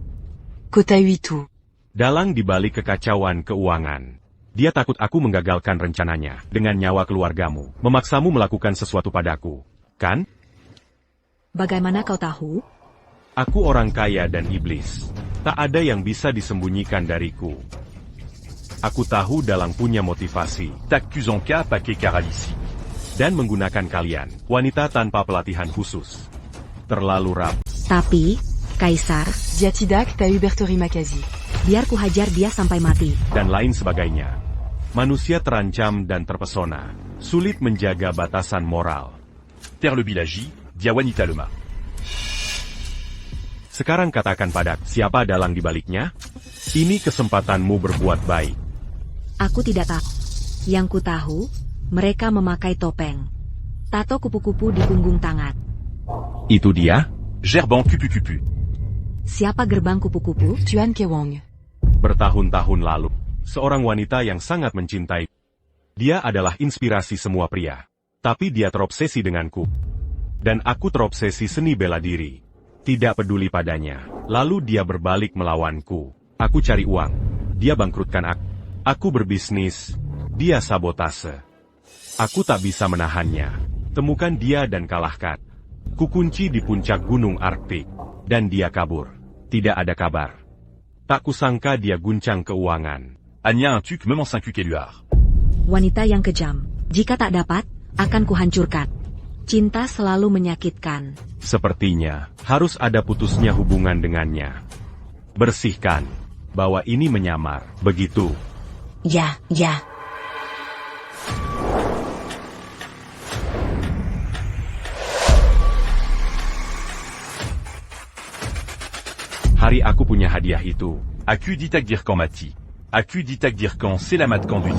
Kota itu. Dalang dibalik kekacauan keuangan. Dia takut aku menggagalkan rencananya. Dengan nyawa keluargamu, memaksamu melakukan sesuatu padaku. Kan? Bagaimana kau tahu? Aku orang kaya dan iblis. Tak ada yang bisa disembunyikan dariku. Aku tahu Dalang punya motivasi. T'accusons qu'à paquet Karalisi. Dan menggunakan kalian, wanita tanpa pelatihan khusus. Terlalu rapuh. Tapi, Kaisar, dia tidak ta Hubertori Makazi. Biar ku hajar dia sampai mati. Dan lain sebagainya. Manusia terancam dan terpesona. Sulit menjaga batasan moral. Terre le Bilagi, dia wanita lemah. Sekarang katakan padaku, siapa dalang di baliknya? Ini kesempatanmu berbuat baik. Aku tidak tahu. Yang ku tahu, mereka memakai topeng. Tato kupu-kupu di punggung tangan. Itu dia? Gerban kupu-kupu. Siapa gerbang kupu-kupu? Tuan Kewong. Bertahun-tahun lalu, seorang wanita yang sangat mencintai. Dia adalah inspirasi semua pria. Tapi dia terobsesi denganku. Dan aku terobsesi seni bela diri. tidak peduli padanya. Lalu dia berbalik melawanku. Aku cari uang. Dia bangkrutkan aku. Aku berbisnis. Dia sabotase. Aku tak bisa menahannya. Temukan dia dan kalahkan. Kukunci di puncak gunung Arktik. Dan dia kabur. Tidak ada kabar. Tak kusangka dia guncang keuangan. Anya un tuc memang 5 Éluard. Wanita yang kejam. Jika tak dapat, akan kuhancurkan. Cinta selalu menyakitkan. Sepertinya, harus ada putusnya hubungan dengannya. Bersihkan. Bahwa ini menyamar. Begitu. Ya. Hari aku punya hadiah itu. Aku ditakdirkan mati. Aku ditakdirkan selamatkan du